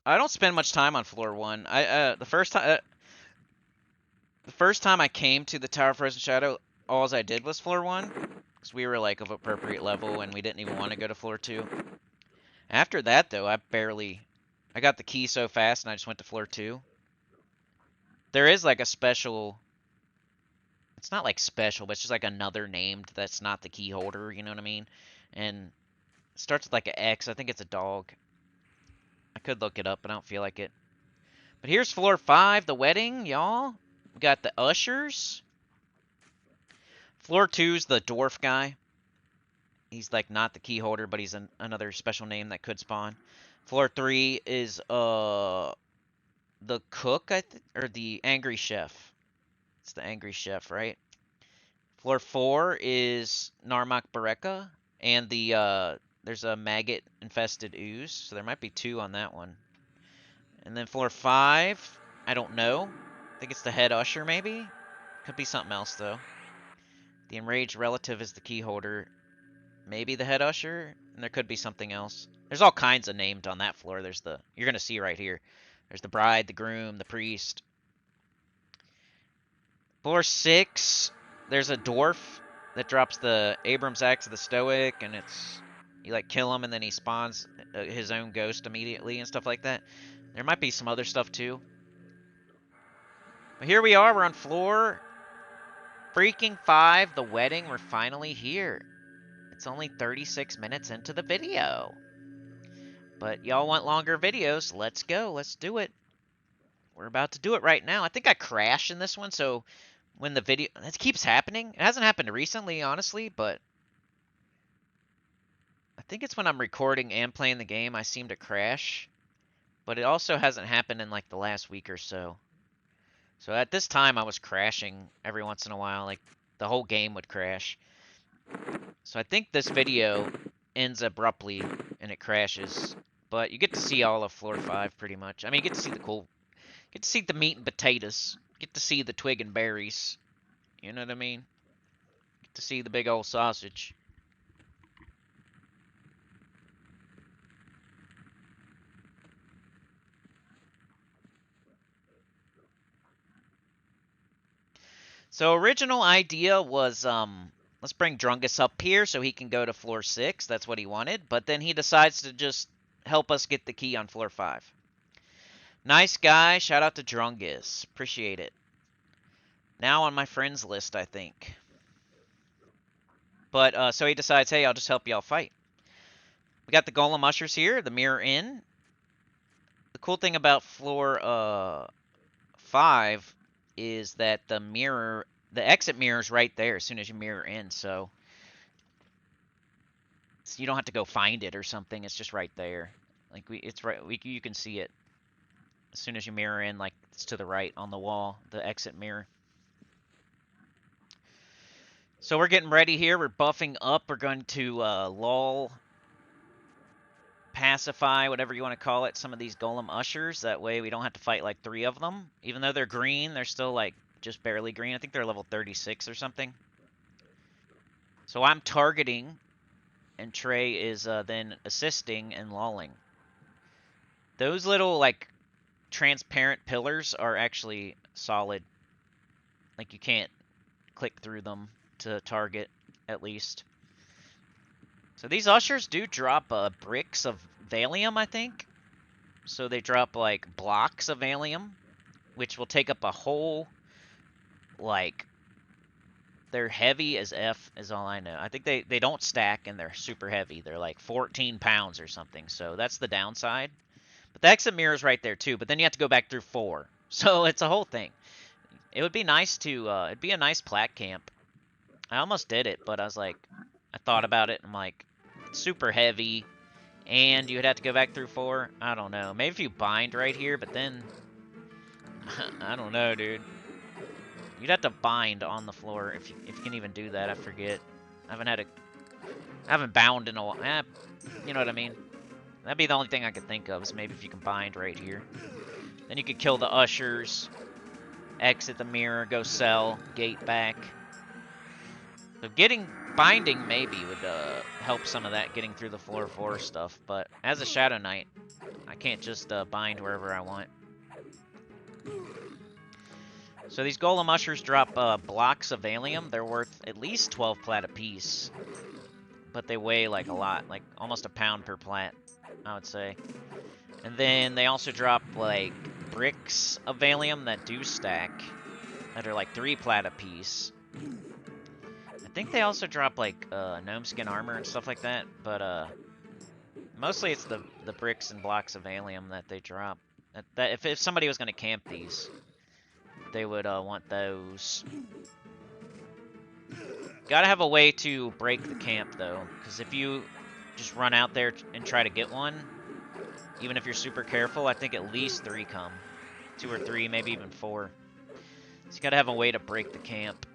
I don't spend much time on floor 1. The first time I came to the Tower of Frozen Shadow, all I did was floor 1 because we were like of appropriate level and we didn't even want to go to floor 2. After that though, I got the key so fast and I just went to floor 2. There is like a special, it's not like special, but it's just like another named that's not the key holder, you know what I mean? And it starts with like an X. I think it's a dog. I could look it up, but I don't feel like it. But here's floor 5, the wedding, y'all. We got the ushers. Floor 2's the dwarf guy. He's like not the key holder, but he's another special name that could spawn. Floor 3 is the cook, or the angry chef. It's the angry chef, right? Floor 4 is Narmak Bareka, and there's a maggot infested ooze, so there might be 2 on that one. And then floor 5, I don't know. I think it's the head usher, maybe? Could be something else, though. The enraged relative is the key holder. Maybe the head usher? And there could be something else. There's all kinds of names on that floor. You're going to see right here. There's the bride, the groom, the priest. Floor 6, there's a dwarf that drops the Abram's Axe of the Stoic, and you like kill him and then he spawns his own ghost immediately and stuff like that. There might be some other stuff too. But here we are, we're on floor freaking 5, the wedding. We're finally here. It's only 36 minutes into the video. But y'all want longer videos, let's go, let's do it. We're about to do it right now. I think I crashed in this one, so when the video, that keeps happening. It hasn't happened recently, honestly, but I think it's when I'm recording and playing the game, I seem to crash. But it also hasn't happened in like the last week or so. So at this time, I was crashing every once in a while. Like the whole game would crash. So I think this video ends abruptly and it crashes. But you get to see all of floor 5 pretty much. I mean, you get to see get to see the meat and potatoes. Get to see the twig and berries. You know what I mean? Get to see the big old sausage. So original idea was, let's bring Drungus up here so he can go to floor 6. That's what he wanted. But then he decides to just help us get the key on floor 5. Nice guy. Shout out to Drungus. Appreciate it. Now on my friends list, I think. But, so he decides, hey, I'll just help y'all fight. We got the Golem Ushers here, the Mirror Inn. The cool thing about floor 5 is that the exit mirror is right there as soon as you mirror in, so you don't have to go find it or something. It's just right there. Like it's right. You can see it as soon as you mirror in. Like it's to the right on the wall, the exit mirror. So we're getting ready here. We're buffing up. We're going to lull, pacify, whatever you want to call it, some of these golem ushers. That way we don't have to fight like 3 of them. Even though they're green, they're still like just barely green. I think they're level 36 or something. So I'm targeting, and Trey is then assisting and lulling. Those little like transparent pillars are actually solid. Like you can't click through them to target, at least. So these ushers do drop bricks of Valium, I think. So they drop like blocks of Valium, which will take up a whole, like, they're heavy as F is all I know. I think they don't stack and they're super heavy. They're like 14 pounds or something. So that's the downside. But the exit mirror is right there too. But then you have to go back through 4. So it's a whole thing. It would be nice to, it'd be a nice plat camp. I almost did it, but I was like, I thought about it and I'm like, it's super heavy. And you would have to go back through 4. I don't know. Maybe if you bind right here, but then, I don't know, dude. You'd have to bind on the floor if you can even do that. I forget. I haven't bound in a while. You know what I mean? That'd be the only thing I could think of is maybe if you can bind right here. Then you could kill the ushers, exit the mirror, go sell, gate back. So getting binding maybe would help some of that getting through the floor 4 stuff, but as a Shadow Knight, I can't just bind wherever I want. So these Golem Ushers drop blocks of Valium. They're worth at least 12 plat apiece, but they weigh like a lot, like almost a pound per plat, I would say. And then they also drop like bricks of Valium that do stack, that are like 3 plat apiece. I think they also drop like gnome skin armor and stuff like that, but mostly it's the bricks and blocks of Valium that they drop. That if somebody was going to camp these, they would want those. Gotta have a way to break the camp though, because if you just run out there and try to get one, even if you're super careful, I think at least 3 come. 2 or 3, maybe even 4. So you gotta have a way to break the camp,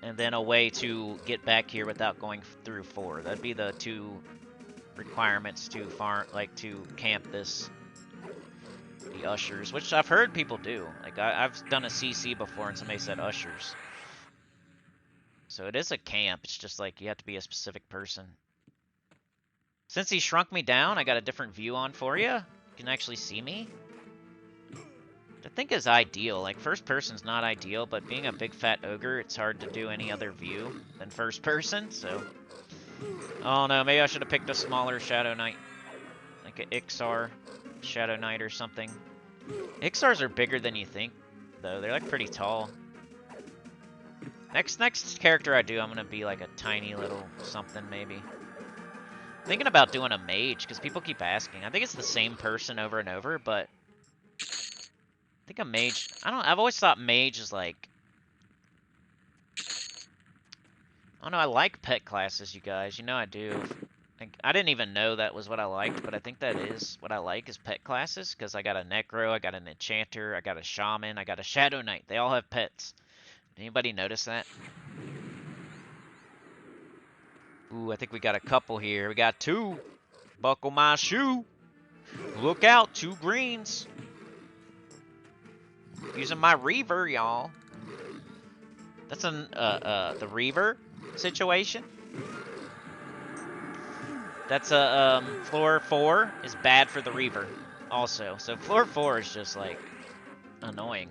and then a way to get back here without going through 4. That'd be the 2 requirements to farm, like to camp this. The ushers, which I've heard people do. Like I've done a CC before, and somebody said ushers. So it is a camp. It's just like you have to be a specific person. Since he shrunk me down, I got a different view on for you. You can actually see me. I think is ideal. Like first person's not ideal, but being a big fat ogre, it's hard to do any other view than first person. So, oh no, maybe I should have picked a smaller Shadow Knight, like an Ixar Shadow Knight or something. Ixars are bigger than you think, though. They're like pretty tall. Next character I do, I'm gonna be like a tiny little something maybe. Thinking about doing a mage because people keep asking. I think it's the same person over and over, but I think a mage. I've always thought mage is like. I don't know. I like pet classes, you guys. You know I do. Like, I didn't even know that was what I liked, but I think that is what I like is pet classes because I got a necro, I got an enchanter, I got a shaman, I got a shadow knight. They all have pets. Anybody notice that? Ooh, I think we got a couple here. We got 2. Buckle my shoe. Look out, 2 greens. Using my reaver, y'all. That's the reaver situation. That's a floor 4 is bad for the reaver, also. So floor 4 is just like annoying.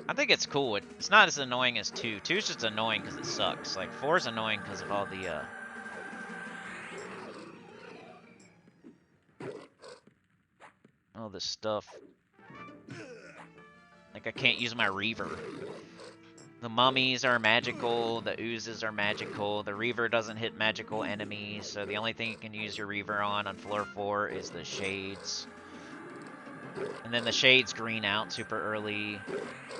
I think it's cool. It's not as annoying as 2. 2 is just annoying because it sucks. Like 4 is annoying because of all the all this stuff. Like I can't use my reaver. The mummies are magical, the oozes are magical, the reaver doesn't hit magical enemies, so the only thing you can use your reaver on floor 4 is the shades. And then the shades green out super early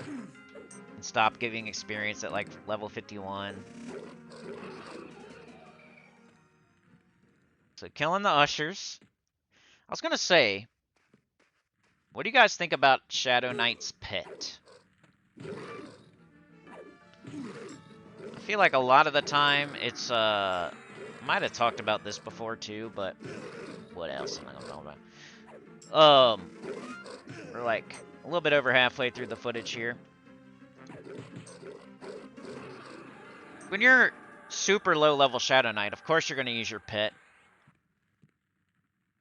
and stop giving experience at like level 51. So killing the ushers. I was gonna say, what do you guys think about Shadow Knight's pet? I feel like a lot of the time it's might have talked about this before too, but what else am I gonna talk about? We're like a little bit over halfway through the footage here. When you're super low level Shadow Knight, of course you're gonna use your pet.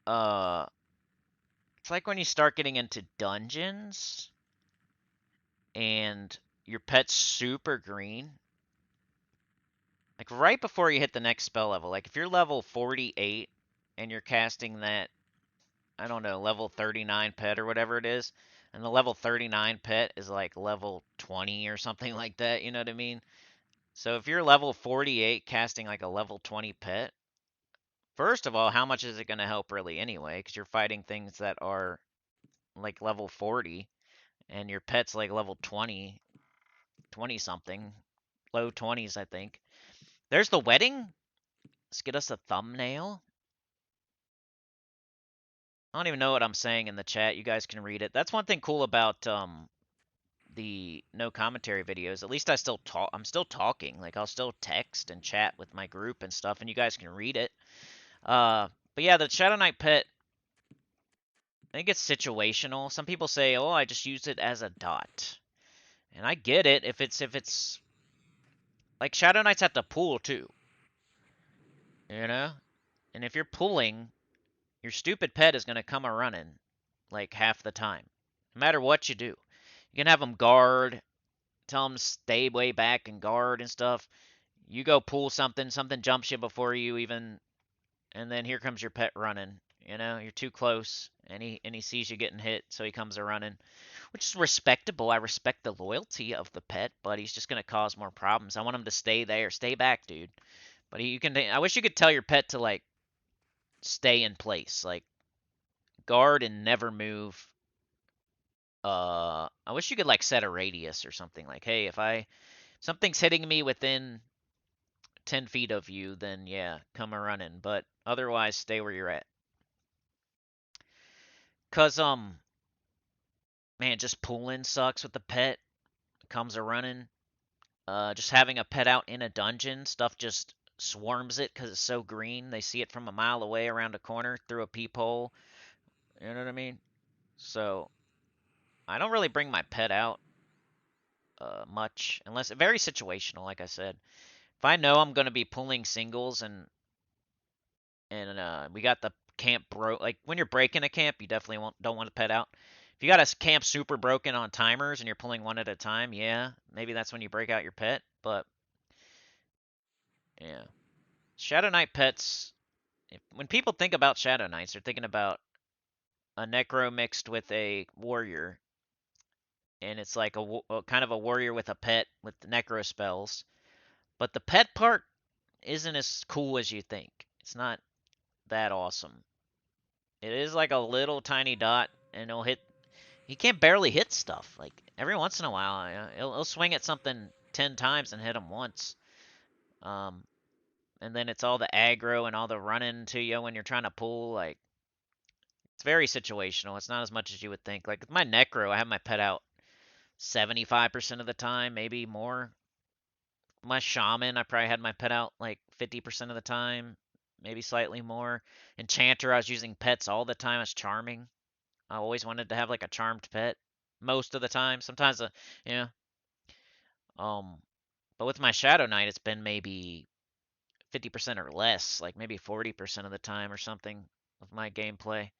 It's like when you start getting into dungeons and your pet's super green. Like right before you hit the next spell level, like if you're level 48 and you're casting that, I don't know, level 39 pet or whatever it is, and the level 39 pet is like level 20 or something like that, you know what I mean? So if you're level 48 casting like a level 20 pet, first of all, how much is it going to help really anyway? Because you're fighting things that are like level 40 and your pet's like level 20, 20 something, low 20s, I think. There's the wedding. Let's get us a thumbnail. I don't even know what I'm saying in the chat. You guys can read it. That's one thing cool about the no commentary videos. At least I still talk. I'm still talking. Like I'll still text and chat with my group and stuff, and you guys can read it. But yeah, the Shadow Knight pet. I think it's situational. Some people say, "Oh, I just used it as a dot," and I get it if it's like Shadow Knights have to pull too, you know? And if you're pulling, your stupid pet is going to come a running like half the time, no matter what you do. You can have them guard, tell them to stay way back and guard and stuff. You go pull something, something jumps you before you even, and then here comes your pet running. You know, you're too close, and he sees you getting hit, so he comes a running, which is respectable. I respect the loyalty of the pet, but he's just gonna cause more problems. I want him to stay there, stay back, dude. But you can. I wish you could tell your pet to like stay in place, like guard and never move. I wish you could like set a radius or something. Like, hey, if something's hitting me within 10 feet of you, then yeah, come a running. But otherwise, stay where you're at. Cause man, just pulling sucks with the pet. Comes a running. Just having a pet out in a dungeon, stuff just swarms it because it's so green. They see it from a mile away around a corner through a peephole. You know what I mean? So I don't really bring my pet out much, unless very situational. Like I said, if I know I'm gonna be pulling singles and we got the camp broke. Like when you're breaking a camp, you definitely don't want to pet out. If you got a camp super broken on timers and you're pulling one at a time, yeah, maybe that's when you break out your pet. But yeah, Shadow Knight pets. When people think about Shadow Knights, they're thinking about a Necro mixed with a warrior, and it's like a kind of a warrior with a pet with the Necro spells. But the pet part isn't as cool as you think. It's not that awesome. It is like a little tiny dot, and it'll hit. He can't barely hit stuff. Like every once in a while, he'll swing at something 10 times and hit him once. Um, and then it's all the aggro and all the running to you when you're trying to pull. Like it's very situational. It's not as much as you would think. Like with my Necro, I have my pet out 75% of the time, maybe more. My Shaman, I probably had my pet out like 50% of the time, maybe slightly more. Enchanter, I was using pets all the time as charming. I always wanted to have like a charmed pet most of the time. Sometimes, yeah. Um, but with my Shadow Knight, it's been maybe 50% or less, like maybe 40% of the time or something of my gameplay.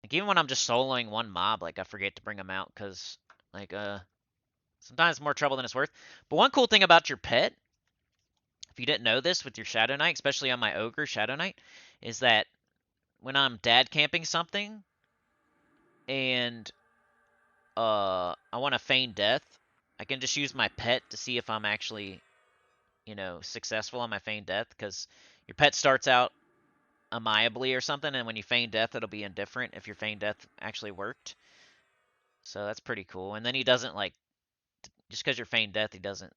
Like even when I'm just soloing one mob, like I forget to bring them out because like sometimes it's more trouble than it's worth. But one cool thing about your pet, if you didn't know this with your Shadow Knight, especially on my Ogre Shadow Knight, is that when I'm dad camping something and I want to feign death, I can just use my pet to see if I'm actually, successful on my feign death because your pet starts out amiably or something, and when you feign death, it'll be indifferent if your feign death actually worked. So that's pretty cool. And then he doesn't like just because you're feign death, he doesn't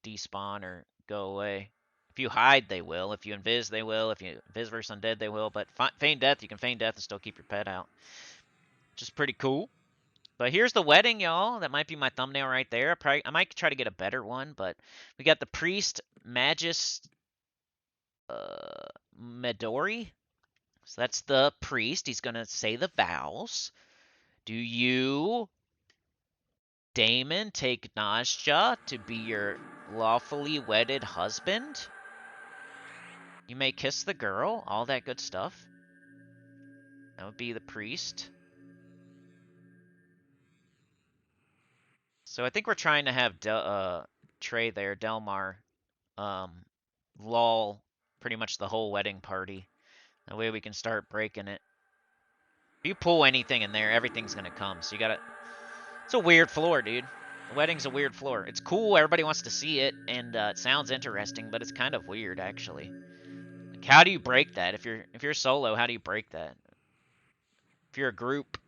despawn or go away. If you hide, they will. If you invis, they will. If you invis versus undead, they will. But feign death, you can feign death and still keep your pet out, which is pretty cool. But here's the wedding, y'all. That might be my thumbnail right there. I might try to get a better one, but we got the priest Magus Midori. So that's the priest. He's gonna say the vows. Do you, Damon, take Najja to be your lawfully wedded husband? You may kiss the girl, all that good stuff. That would be the priest. So I think we're trying to have Trey there, Delmar, um, lull pretty much the whole wedding party. That way we can start breaking it. If you pull anything in there, everything's gonna come. So you gotta. It's a weird floor, dude. The wedding's a weird floor. It's cool. Everybody wants to see it, and it sounds interesting, but it's kind of weird actually. Like, how do you break that? If you're solo, how do you break that? If you're a group,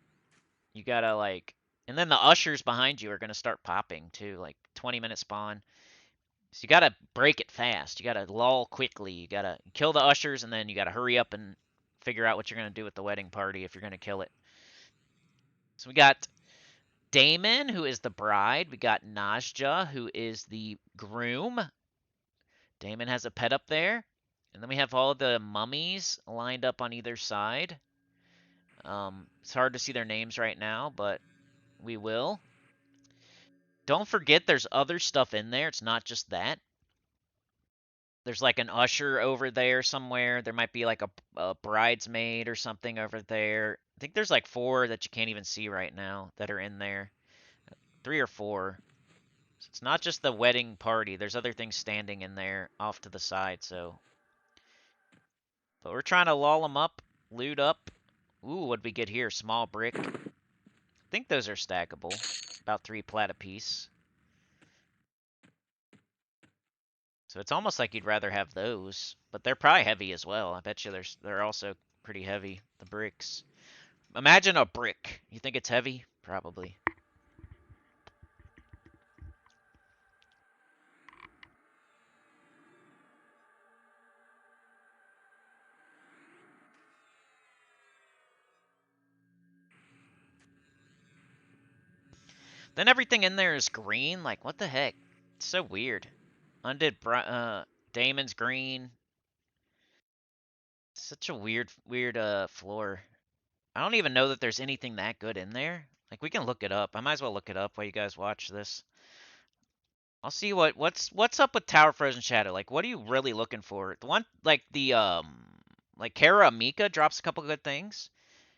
you gotta like. And then the ushers behind you are gonna start popping too, like 20-minute spawn. So you gotta break it fast. You gotta lull quickly. You gotta kill the ushers, and then you gotta hurry up and figure out what you're gonna do with the wedding party if you're gonna kill it. So we got Damon, who is the bride. We got Najja, who is the groom. Damon has a pet up there. And then we have all the mummies lined up on either side. It's hard to see their names right now, but we will. Don't forget there's other stuff in there. It's not just that. There's like an usher over there somewhere. There might be like a bridesmaid or something over there. I think there's like 4 that you can't even see right now that are in there. 3 or 4. So it's not just the wedding party. There's other things standing in there off to the side. But we're trying to lull them up, loot up. Ooh, what'd we get here? Small brick. I think those are stackable. About 3 plat apiece. So it's almost like you'd rather have those, but they're probably heavy as well. I bet you they're also pretty heavy, the bricks. Imagine a brick. You think it's heavy? Probably. Then everything in there is green. Like, what the heck? It's so weird. Damon's green. Such a weird floor. I don't even know that there's anything that good in there. Like, we can look it up. I might as well look it up while you guys watch this. I'll see what's up with Tower Frozen Shadow. Like, what are you really looking for? The one like Kara Mika drops a couple good things.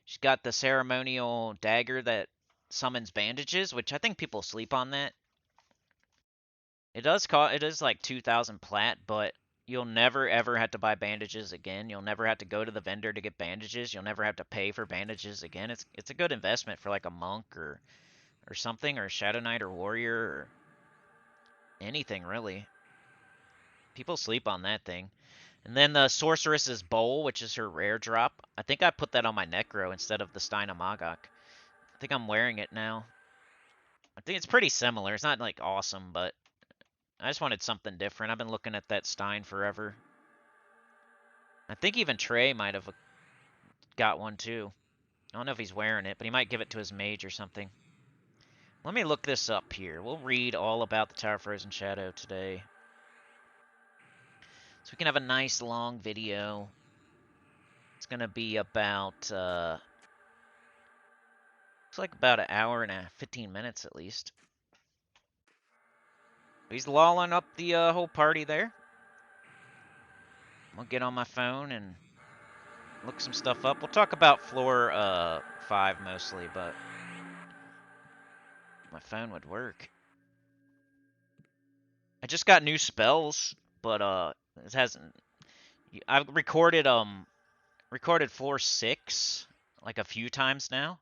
She's got the ceremonial dagger that summons bandages, which I think people sleep on that. It is like 2,000 plat, but you'll never ever have to buy bandages again. You'll never have to go to the vendor to get bandages. You'll never have to pay for bandages again. It's a good investment for like a monk or something, or a Shadow Knight or warrior or anything really. People sleep on that thing. And then the Sorceress's Bowl, which is her rare drop. I think I put that on my Necro instead of the Stein of Magok. I think I'm wearing it now. I think it's pretty similar. It's not like awesome, but I just wanted something different. I've been looking at that Stein forever. I think even Trey might have got one too. I don't know if he's wearing it, but he might give it to his mage or something. Let me look this up here. We'll read all about the Tower of Frozen Shadow today. So we can have a nice long video. It's going to be about, looks like about an hour and 15 minutes at least. He's lolling up the whole party there. I'm going to get on my phone and look some stuff up. We'll talk about floor 5 mostly, but my phone would work. I just got new spells, but it hasn't. I've recorded floor 6 like a few times now,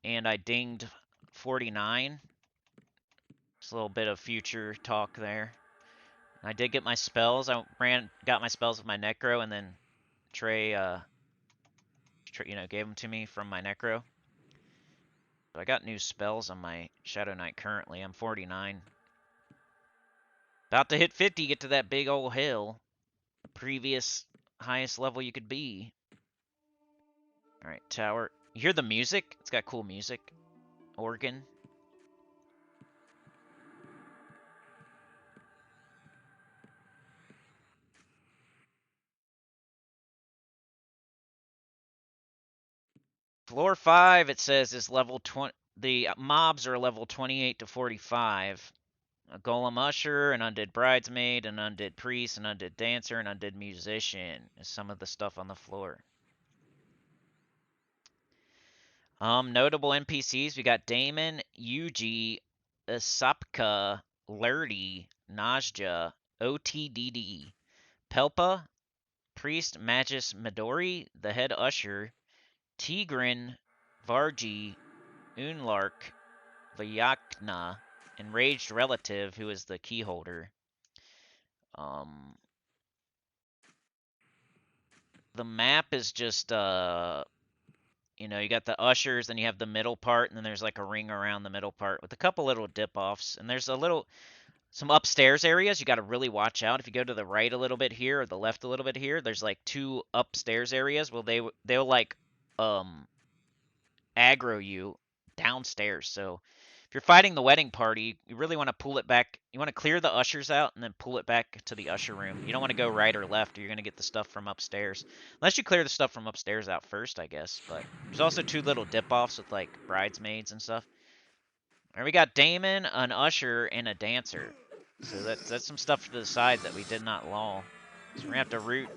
and I dinged 49. Just a little bit of future talk there. I did get my spells. Got my spells with my Necro, and then Trey, gave them to me from my Necro. But I got new spells on my Shadow Knight currently. I'm 49. About to hit 50, get to that big old hill. The previous highest level you could be. Alright, tower. You hear the music? It's got cool music. Organ. Floor 5, it says, is level 20. The mobs are level 28 to 45. A golem usher, an undead bridesmaid, an undead priest, an undead dancer, an undead musician is some of the stuff on the floor. Notable NPCs, we got Damon, Yuji, Asapka, Lurdy, Najja, OTDD, Pelpa, Priest Magus Midori, the head usher, Tigrin, Varji, Unlark, Vyakna, Enraged Relative, who is the key holder. The map is just, you got the ushers, and you have the middle part, and then there's like a ring around the middle part with a couple little dip-offs. And there's some upstairs areas you got to really watch out. If you go to the right a little bit here or the left a little bit here, there's like 2 upstairs areas where they'll like, aggro you downstairs. So if you're fighting the wedding party, you really want to pull it back. You want to clear the ushers out and then pull it back to the usher room. You don't want to go right or left, or you're going to get the stuff from upstairs. Unless you clear the stuff from upstairs out first, I guess. But there's also 2 little dip-offs with like bridesmaids and stuff. Alright, we got Damon, an usher, and a dancer. So that's some stuff to the side that we did not lull. So we're gonna have to root.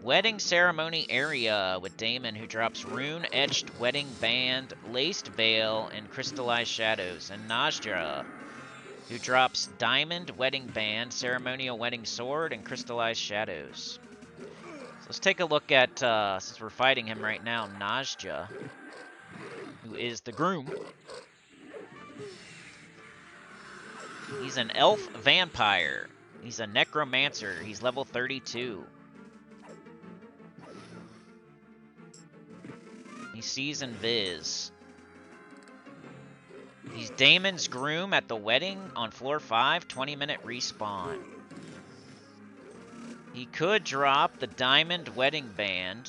Wedding ceremony area with Damon, who drops rune-etched wedding band, laced veil, and crystallized shadows. And Najra, who drops diamond wedding band, ceremonial wedding sword, and crystallized shadows. So let's take a look at, since we're fighting him right now, Najra, who is the groom. He's an elf vampire. He's a necromancer. He's level 32. He sees invis. He's Damon's groom at the wedding on floor 5, 20-minute respawn. He could drop the diamond wedding band,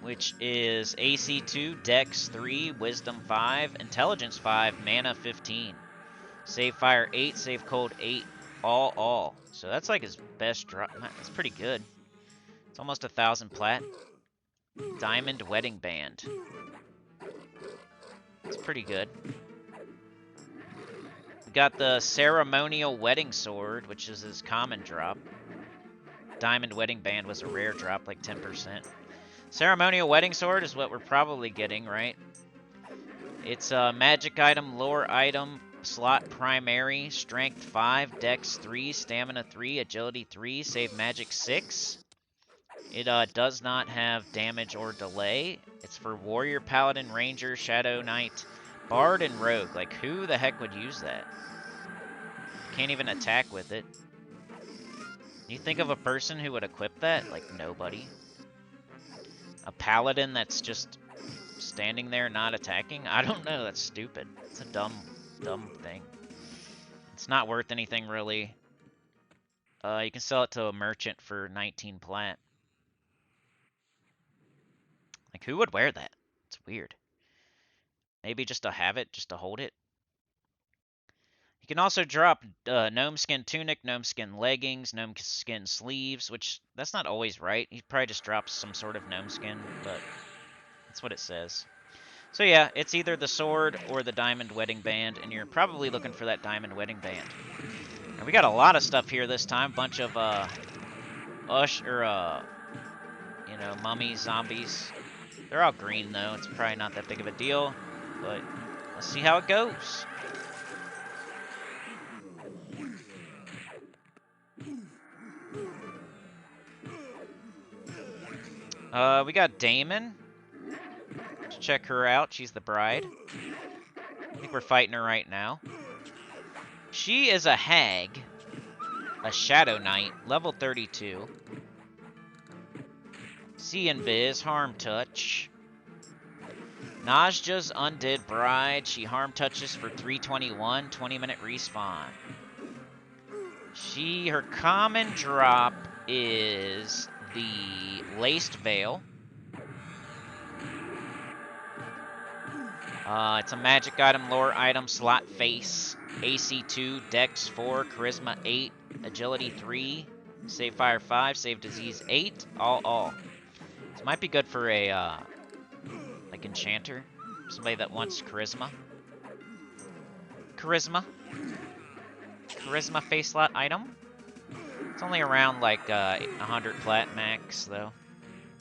which is AC 2, Dex 3, Wisdom 5, Intelligence 5, Mana 15. Save Fire 8, Save Cold 8, all. So that's like his best drop. That's pretty good. It's almost 1,000 plat. Diamond wedding band. It's pretty good. We got the ceremonial wedding sword, which is his common drop. Diamond wedding band was a rare drop, like 10%. Ceremonial wedding sword is what we're probably getting, right? It's a magic item, lore item, slot primary, strength 5, dex 3, stamina 3, agility 3, save magic 6. It does not have damage or delay. It's for warrior, paladin, ranger, shadow knight, bard, and rogue. Like, who the heck would use that? Can't even attack with it. You think of a person who would equip that? Like, nobody. A paladin that's just standing there not attacking? I don't know, that's stupid. It's a dumb thing. It's not worth anything, really. You can sell it to a merchant for 19 plat. Like, who would wear that? It's weird. Maybe just to have it, just to hold it. You can also drop gnome skin tunic, gnome skin leggings, gnome skin sleeves, which that's not always right. He probably just drops some sort of gnome skin, but that's what it says. So yeah, it's either the sword or the diamond wedding band, and you're probably looking for that diamond wedding band. And we got a lot of stuff here this time. Bunch of mummies, zombies. They're all green though. It's probably not that big of a deal, but let's see how it goes. We got Damon. Let's check her out. She's the bride. I think we're fighting her right now. She is a hag, a shadow knight, level 32. See invis, harm touch. Najja's undead bride. She harm touches for 321, 20-minute respawn. Her common drop is the laced veil. It's a magic item, lore item, slot face, AC 2, Dex 4, Charisma 8, Agility 3, Save Fire 5, Save Disease 8, all. This might be good for a, like, enchanter. Somebody that wants Charisma. Charisma face slot item. It's only around, like, 100 plat max, though.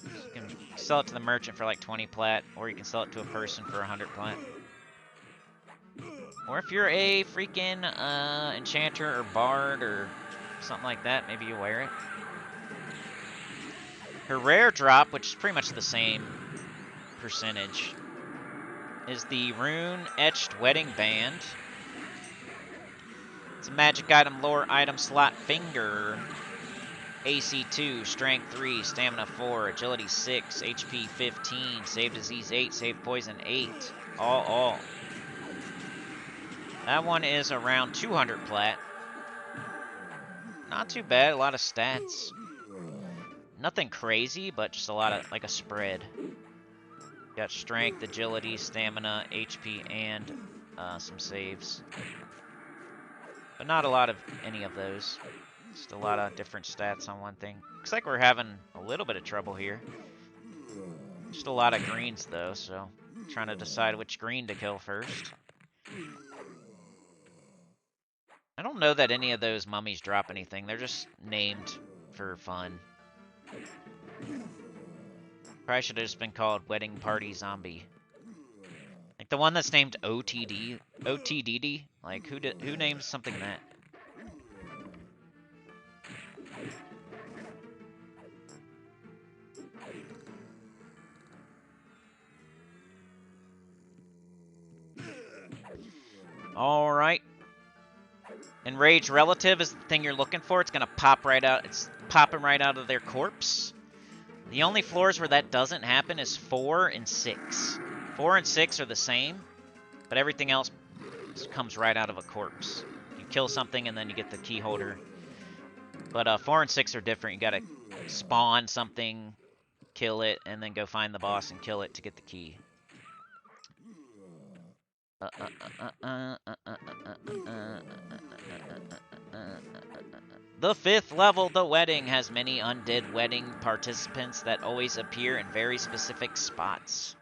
You can sell it to the merchant for like 20 plat, or you can sell it to a person for 100 plat. Or if you're a freaking enchanter or bard or something like that, maybe you wear it. Her rare drop, which is pretty much the same percentage, is the rune-etched wedding band. It's a magic item, lore item, slot finger. AC 2, Strength 3, Stamina 4, Agility 6, HP 15, Save Disease 8, Save Poison 8. All. That one is around 200 plat. Not too bad, a lot of stats. Nothing crazy, but just a lot of, like a spread. Got Strength, Agility, Stamina, HP, and some saves. But not a lot of any of those. Just a lot of different stats on one thing. Looks like we're having a little bit of trouble here. Just a lot of greens, though, so trying to decide which green to kill first. I don't know that any of those mummies drop anything. They're just named for fun. Probably should have just been called Wedding Party Zombie. Like the one that's named OTDD. Like who names something that? All right. Enraged relative is the thing you're looking for. It's gonna pop right out. It's popping right out of their corpse. The only floors where that doesn't happen is 4 and 6. 4 and 6 are the same, but everything else comes right out of a corpse. You kill something and then you get the key holder. But 4 and 6 are different. You gotta spawn something, kill it, and then go find the boss and kill it to get the key. The 5th level, The Wedding, has many undead wedding participants that always appear in very specific spots.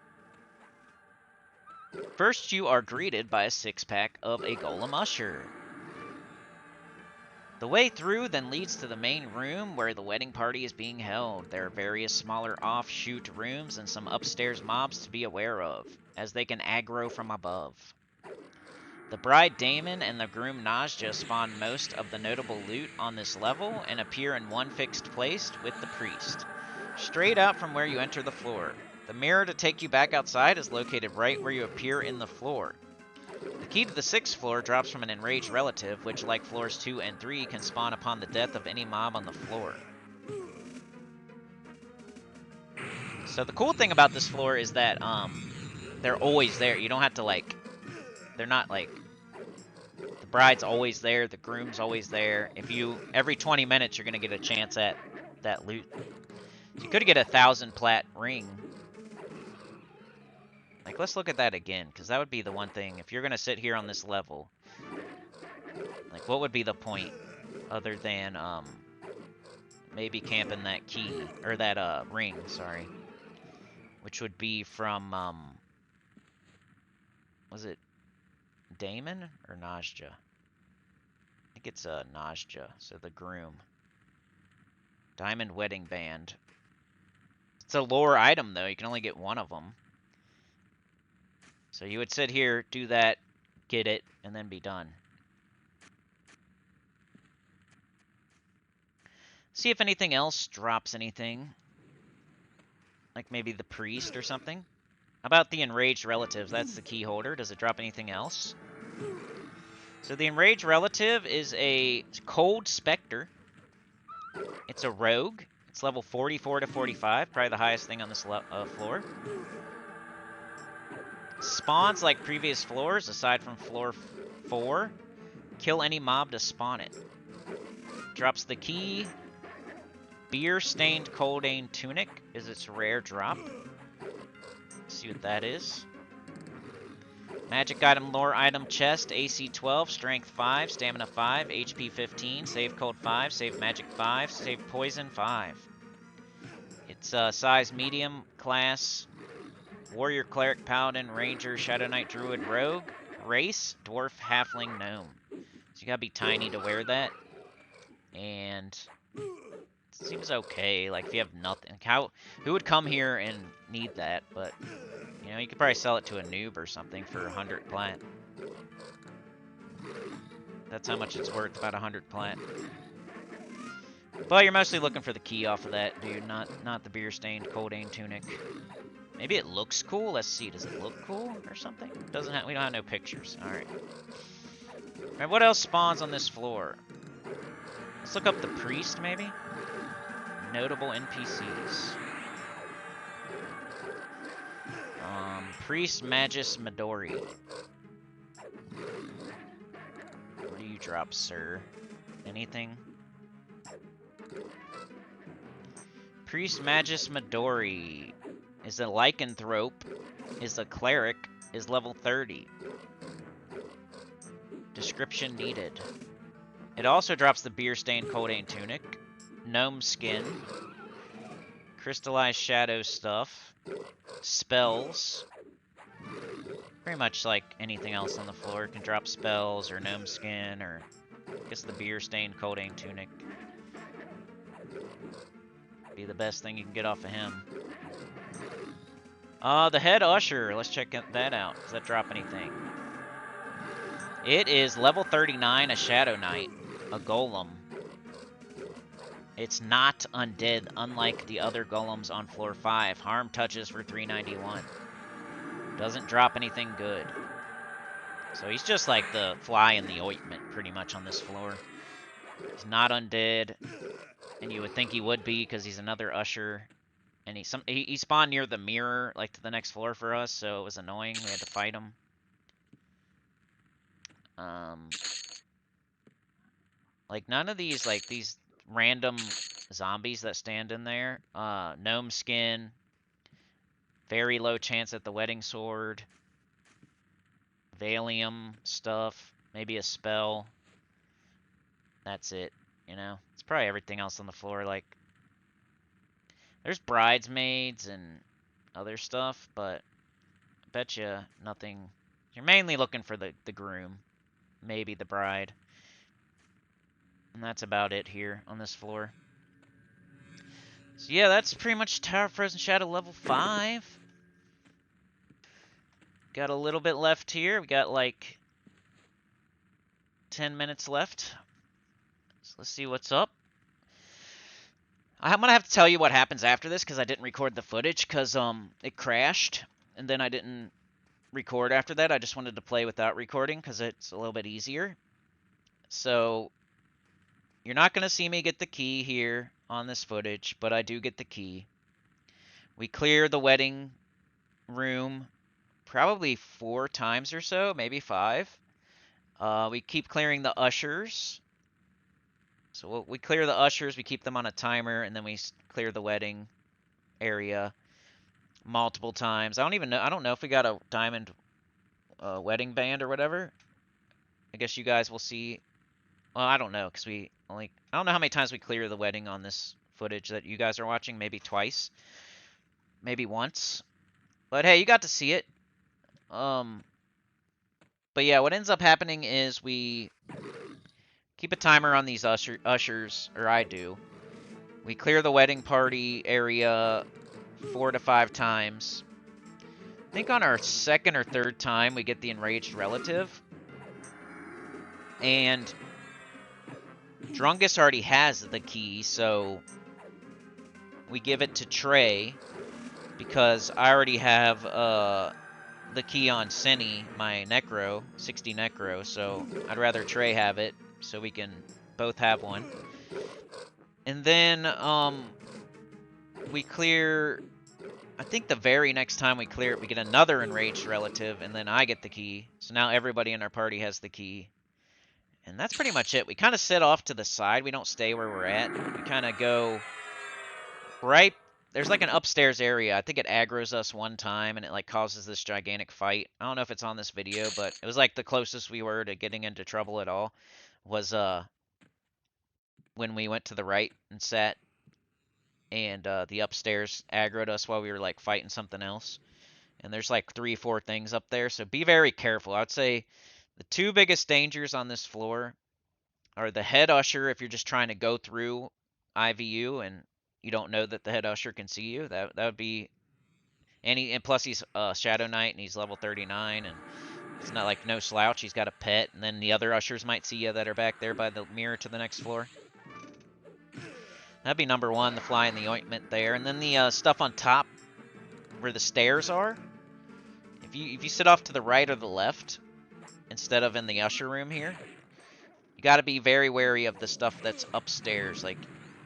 First, you are greeted by a 6-pack of a Golem Usher. The way through then leads to the main room where the wedding party is being held. There are various smaller offshoot rooms and some upstairs mobs to be aware of, as they can aggro from above. The bride Damon and the groom Najja spawn most of the notable loot on this level and appear in one fixed place with the priest, straight out from where you enter the floor. The mirror to take you back outside is located right where you appear in the floor. The key to the 6th floor drops from an enraged relative, which, like floors 2 and 3, can spawn upon the death of any mob on the floor. So the cool thing about this floor is that they're always there. You don't have to, like, they're not like, the bride's always there, the groom's always there. If you, every 20 minutes, you're going to get a chance at that loot. So you could get a 1,000 plat ring. Like, let's look at that again, because that would be the one thing. If you're going to sit here on this level, like, what would be the point other than, maybe camping that key, or that, ring, sorry. Which would be from, was it Damon or Najja? I think it's, Najja, so the groom. Diamond Wedding Band. It's a lore item, though. You can only get one of them. So you would sit here, do that, get it, and then be done. See if anything else drops anything. Like maybe the priest or something. How about the enraged relatives? That's the key holder. Does it drop anything else? So the enraged relative is a cold specter. It's a rogue. It's level 44 to 45. Probably the highest thing on this floor. Spawns like previous floors, aside from floor 4. Kill any mob to spawn it. Drops the key. Beer-stained Coldane Tunic is its rare drop. Let's see what that is. Magic item, lore item, chest, AC 12, strength 5, stamina 5, HP 15, save cold 5, save magic 5, save poison 5. It's size medium, class warrior, cleric, paladin, ranger, shadow knight, druid, rogue, race, dwarf, halfling, gnome. So you gotta be tiny to wear that. And it seems okay. Like if you have nothing, who would come here and need that? But you know, you could probably sell it to a noob or something for 100 plat. That's how much it's worth, about 100 plat. But you're mostly looking for the key off of that, dude, not the beer-stained Coldane Tunic. Maybe it looks cool. Let's see. Does it look cool or something? Doesn't have. We don't have no pictures. All right. All right. What else spawns on this floor? Let's look up the priest, maybe. Notable NPCs. Priest Magus Midori. What do you drop, sir? Anything? Priest Magus Midori is a lycanthrope, is a cleric, is level 30. Description needed. It also drops the Beer Stained Coldane Tunic, Gnome Skin, Crystallized Shadow stuff, spells. Pretty much like anything else on the floor. It can drop spells or Gnome Skin or I guess the Beer Stained Coldane Tunic. Be the best thing you can get off of him. The Head Usher. Let's check that out. Does that drop anything? It is level 39, a Shadow Knight, a Golem. It's not undead, unlike the other Golems on floor 5. Harm touches for 391. Doesn't drop anything good. So he's just like the fly in the ointment, pretty much, on this floor. He's not undead, and you would think he would be because he's another Usher. And he spawned near the mirror, like to the next floor for us, so it was annoying. We had to fight him. Like none of these, like these random zombies that stand in there. Gnome Skin. Very low chance at the Wedding Sword. Valium stuff. Maybe a spell. That's it, you know? It's probably everything else on the floor, like... There's bridesmaids and other stuff, but I bet you nothing... You're mainly looking for the groom. Maybe the bride. And that's about it here on this floor. So yeah, that's pretty much Tower of Frozen Shadow level 5. Got a little bit left here. We got like 10 minutes left. So let's see what's up. I'm going to have to tell you what happens after this because I didn't record the footage because it crashed. And then I didn't record after that. I just wanted to play without recording because it's a little bit easier. So you're not going to see me get the key here on this footage, but I do get the key. We clear the wedding room probably 4 times or so, maybe 5. We keep clearing the ushers. So we clear the ushers, we keep them on a timer, and then we clear the wedding area multiple times. I don't know if we got a diamond wedding band or whatever. I guess you guys will see. Well, I don't know, because I don't know how many times we clear the wedding on this footage that you guys are watching. Maybe twice. Maybe once. But hey, you got to see it. But yeah, what ends up happening is we keep a timer on these ushers, or I do. We clear the wedding party area 4 to 5 times. I think on our 2nd or 3rd time, we get the enraged relative. And Drungus already has the key, so we give it to Trey because I already have the key on Sinny, my Necro, 60 Necro, so I'd rather Trey have it so we can both have one. And then we clear, I think the very next time we clear it, we get another enraged relative, and then I get the key. So now everybody in our party has the key. And that's pretty much it. We kind of sit off to the side. We don't stay where we're at. We kind of go right. There's like an upstairs area. I think it aggroes us one time, and it like causes this gigantic fight. I don't know if it's on this video, but it was like the closest we were to getting into trouble at all was when we went to the right and sat, and the upstairs aggroed us while we were like fighting something else. And there's like 3 or 4 things up there, so be very careful. I would say the 2 biggest dangers on this floor are the head usher if you're just trying to go through IVU and you don't know that the head usher can see you. That would be and plus he's Shadow Knight and he's level 39 and it's not like no slouch. He's got a pet, and then the other ushers might see you that are back there by the mirror to the next floor. That'd be number 1, the fly in the ointment there, and then the stuff on top where the stairs are. If you sit off to the right or the left instead of in the usher room here, you got to be very wary of the stuff that's upstairs. Like,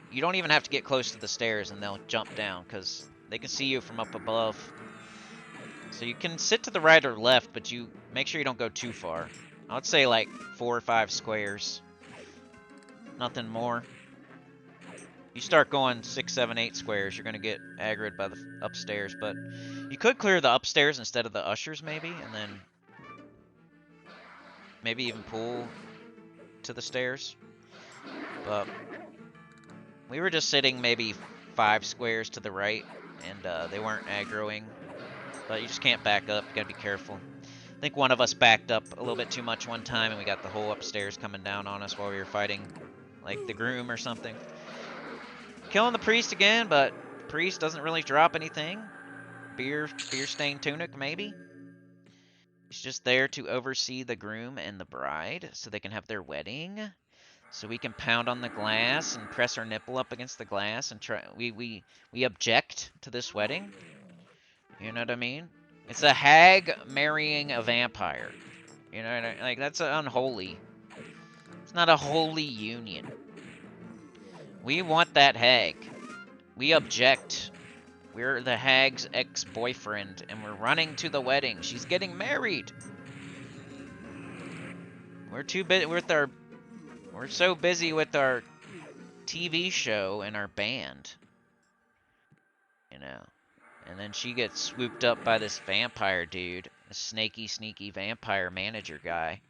you don't even have to get close to the stairs and they'll jump down because they can see you from up above. So you can sit to the right or left, but you make sure you don't go too far. I would say like 4 or 5 squares. Nothing more. You start going 6, 7, 8 squares, you're going to get aggroed by the upstairs. But you could clear the upstairs instead of the ushers maybe, and then maybe even pull to the stairs. But we were just sitting maybe 5 squares to the right, and they weren't aggroing. But you just can't back up. You gotta be careful. I think one of us backed up a little bit too much one time, and we got the whole upstairs coming down on us while we were fighting, like, the Groom or something. Killing the priest again, but the priest doesn't really drop anything. Beer-stained tunic, maybe? He's just there to oversee the groom and the bride so they can have their wedding. So we can pound on the glass and press our nipple up against the glass and try. We object to this wedding. You know what I mean? It's a hag marrying a vampire. You know what I mean? Like, that's unholy. It's not a holy union. We want that hag. We object. We're the hag's ex-boyfriend, and we're running to the wedding. She's getting married. We're too busy with our. We're so busy with our TV show and our band. You know. And then she gets swooped up by this vampire dude, a sneaky vampire manager guy.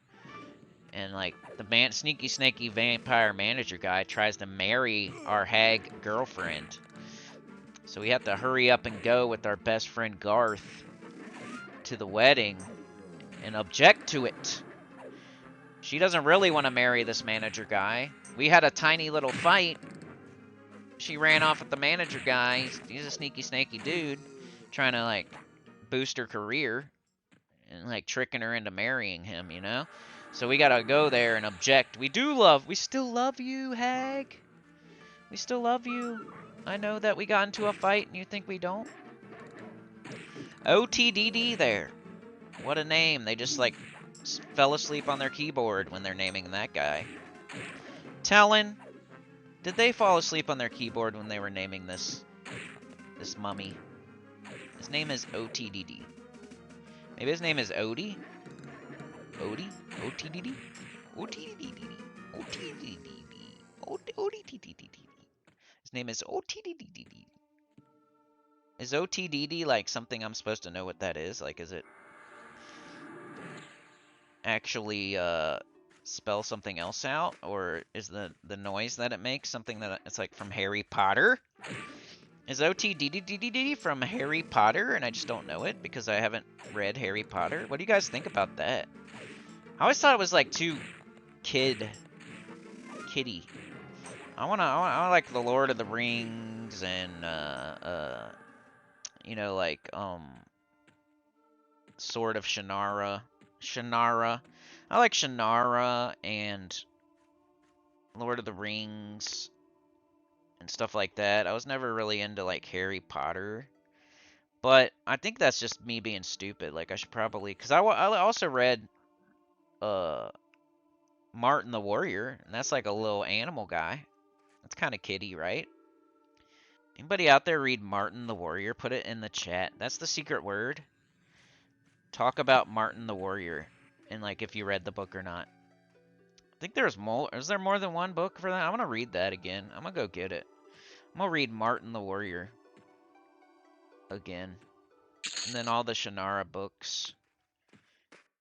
And like the sneaky vampire manager guy tries to marry our hag girlfriend. So we have to hurry up and go with our best friend Garth to the wedding and object to it. She doesn't really want to marry this manager guy. We had a tiny little fight. She ran off with the manager guy. He's a snaky dude trying to like boost her career and like tricking her into marrying him, you know? So we gotta go there and object. We still love you, hag. We still love you. I know that we got into a fight and you think we don't. OTDD there. What a name. They just like fell asleep on their keyboard when they're naming that guy. Talon, did they fall asleep on their keyboard when they were naming this mummy? His name is OTDD. Maybe his name is Odie? Odie? OTDD? OTDD. OTDD. OTDD. His name is OTDD. Is OTDD like something I'm supposed to know what that is? Like, is it actually spell something else out? Or is the noise that it makes something that it's like from Harry Potter? Is OTDDDD from Harry Potter and I just don't know it because I haven't read Harry Potter? What do you guys think about that? I always thought it was like too kiddie. I like the Lord of the Rings and you know, like Sword of Shannara. I like Shannara and Lord of the Rings and stuff like that. I was never really into like Harry Potter. But I think that's just me being stupid. Like I should probably, cuz I also read Martin the Warrior, and that's like a little animal guy. That's kind of kiddie, right? Anybody out there read Martin the Warrior? Put it in the chat. That's the secret word. Talk about Martin the Warrior, and like if you read the book or not. I think there's more. Is there more than one book for that? I want to read that again. I'm gonna go get it. I'm gonna read Martin the Warrior again, and then all the Shannara books.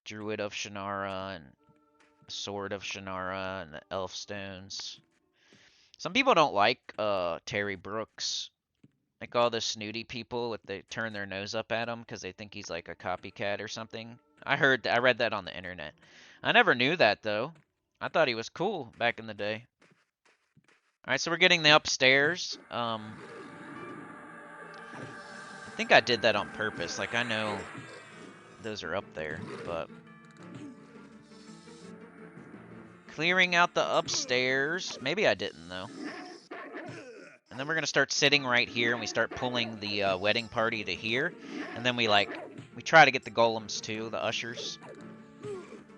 Druid of Shannara and Sword of Shannara and the Elf Stones. Some people don't like Terry Brooks. Like all the snooty people, they turn their nose up at him because they think he's like a copycat or something. I read that on the internet. I never knew that though. I thought he was cool back in the day. All right, so we're getting the upstairs. I think I did that on purpose. Like I know those are up there, but clearing out the upstairs. Maybe I didn't though. And then we're going to start sitting right here, and we start pulling the wedding party to here. And then we try to get the golems too, the ushers.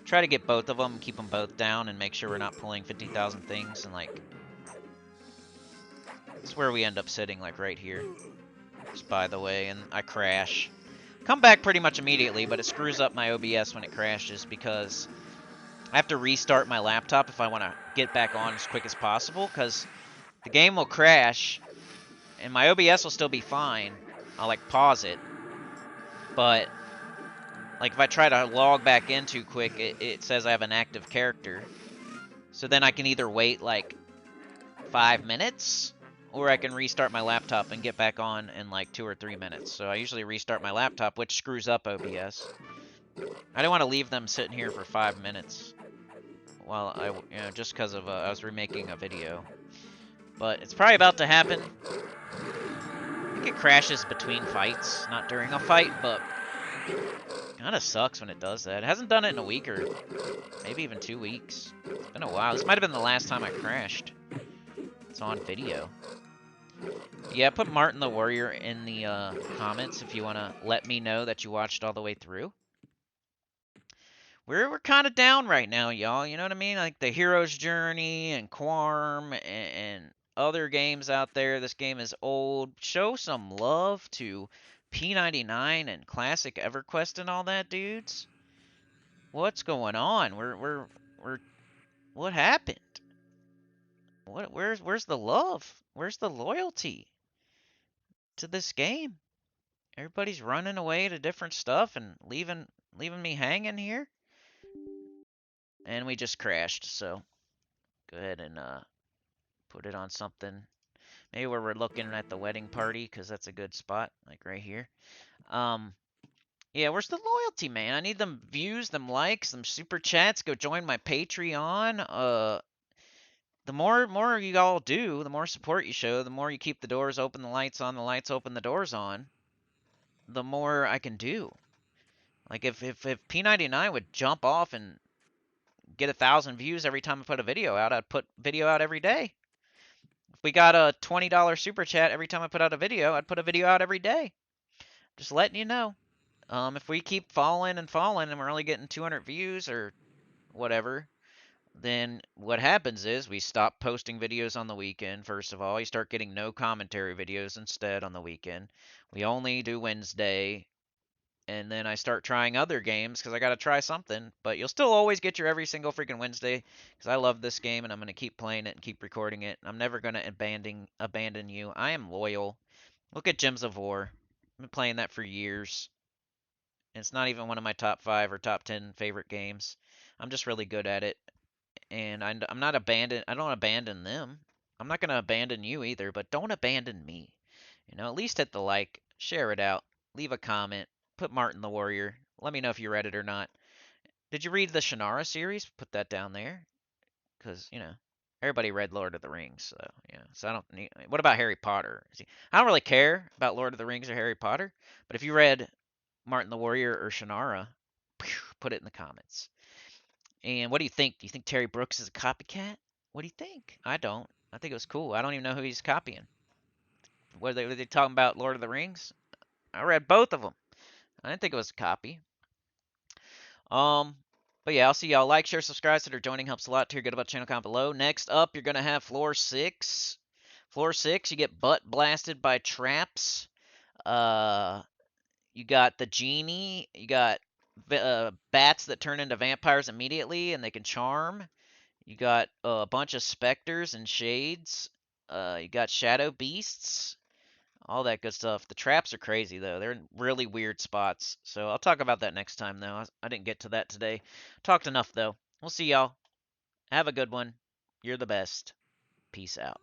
Try to get both of them, keep them both down, and make sure we're not pulling 50,000 things. And like, that's where we end up sitting, like right here. Just by the way, and I crash. Come back pretty much immediately, but it screws up my OBS when it crashes because I have to restart my laptop if I want to get back on as quick as possible, because the game will crash, and my OBS will still be fine. I'll, like, pause it. But, like, if I try to log back in too quick, it says I have an active character. So then I can either wait, like, 5 minutes, or I can restart my laptop and get back on in like 2 or 3 minutes. So I usually restart my laptop, which screws up OBS. I didn't want to leave them sitting here for 5 minutes while just because of I was remaking a video. But it's probably about to happen. I think it crashes between fights, not during a fight, but kind of sucks when it does that. It hasn't done it in a week or maybe even 2 weeks. It's been a while. This might have been the last time I crashed. It's on video. Yeah, put Martin the Warrior in the comments if you want to let me know that you watched all the way through. We're kind of down right now, y'all. You know what I mean? Like the Hero's Journey and Quarm and other games out there. This game is old. Show some love to P99 and classic EverQuest and all that, dudes. What's going on? What happened? Where's the love? Where's the loyalty to this game? Everybody's running away to different stuff and leaving me hanging here. And we just crashed, so go ahead and put it on something. Maybe where we're looking at the wedding party, because that's a good spot, like right here. Yeah, where's the loyalty, man? I need them views, them likes, them super chats. Go join my Patreon. The more you all do, the more support you show, the more you keep the doors open, the lights on, the lights open, the doors on, the more I can do. Like if P99 would jump off and get 1,000 views every time I put a video out, I'd put video out every day. If we got a $20 super chat every time I put out a video, I'd put a video out every day. Just letting you know. If we keep falling and falling and we're only getting 200 views or whatever, then what happens is we stop posting videos on the weekend. First of all, you start getting no commentary videos instead on the weekend. We only do Wednesday, and then I start trying other games because I got to try something. But you'll still always get your every single freaking Wednesday because I love this game and I'm going to keep playing it and keep recording it. I'm never going to abandon you. I am loyal. Look at Gems of War. I've been playing that for years. It's not even one of my top 5 or top 10 favorite games. I'm just really good at it. And I'm not abandoned. I don't abandon them. I'm not going to abandon you either, but don't abandon me. You know, at least hit the like, share it out, leave a comment, put Martin the Warrior. Let me know if you read it or not. Did you read the Shannara series? Put that down there. Because, you know, everybody read Lord of the Rings. So, yeah. So I don't need. What about Harry Potter? See, I don't really care about Lord of the Rings or Harry Potter. But if you read Martin the Warrior or Shannara, put it in the comments. And what do you think? Do you think Terry Brooks is a copycat? What do you think? I don't. I think it was cool. I don't even know who he's copying. Were they talking about Lord of the Rings? I read both of them. I didn't think it was a copy. But yeah, I'll see y'all. Like, share, subscribe, so joining helps a lot. To hear good about the channel, comment below. Next up, you're gonna have floor 6. Floor 6, you get butt blasted by traps. You got the genie. You got bats that turn into vampires immediately, and they can charm. You got a bunch of specters and shades. You got shadow beasts. All that good stuff. The traps are crazy, though. They're in really weird spots. So I'll talk about that next time, though. I didn't get to that today. Talked enough, though. We'll see y'all. Have a good one. You're the best. Peace out.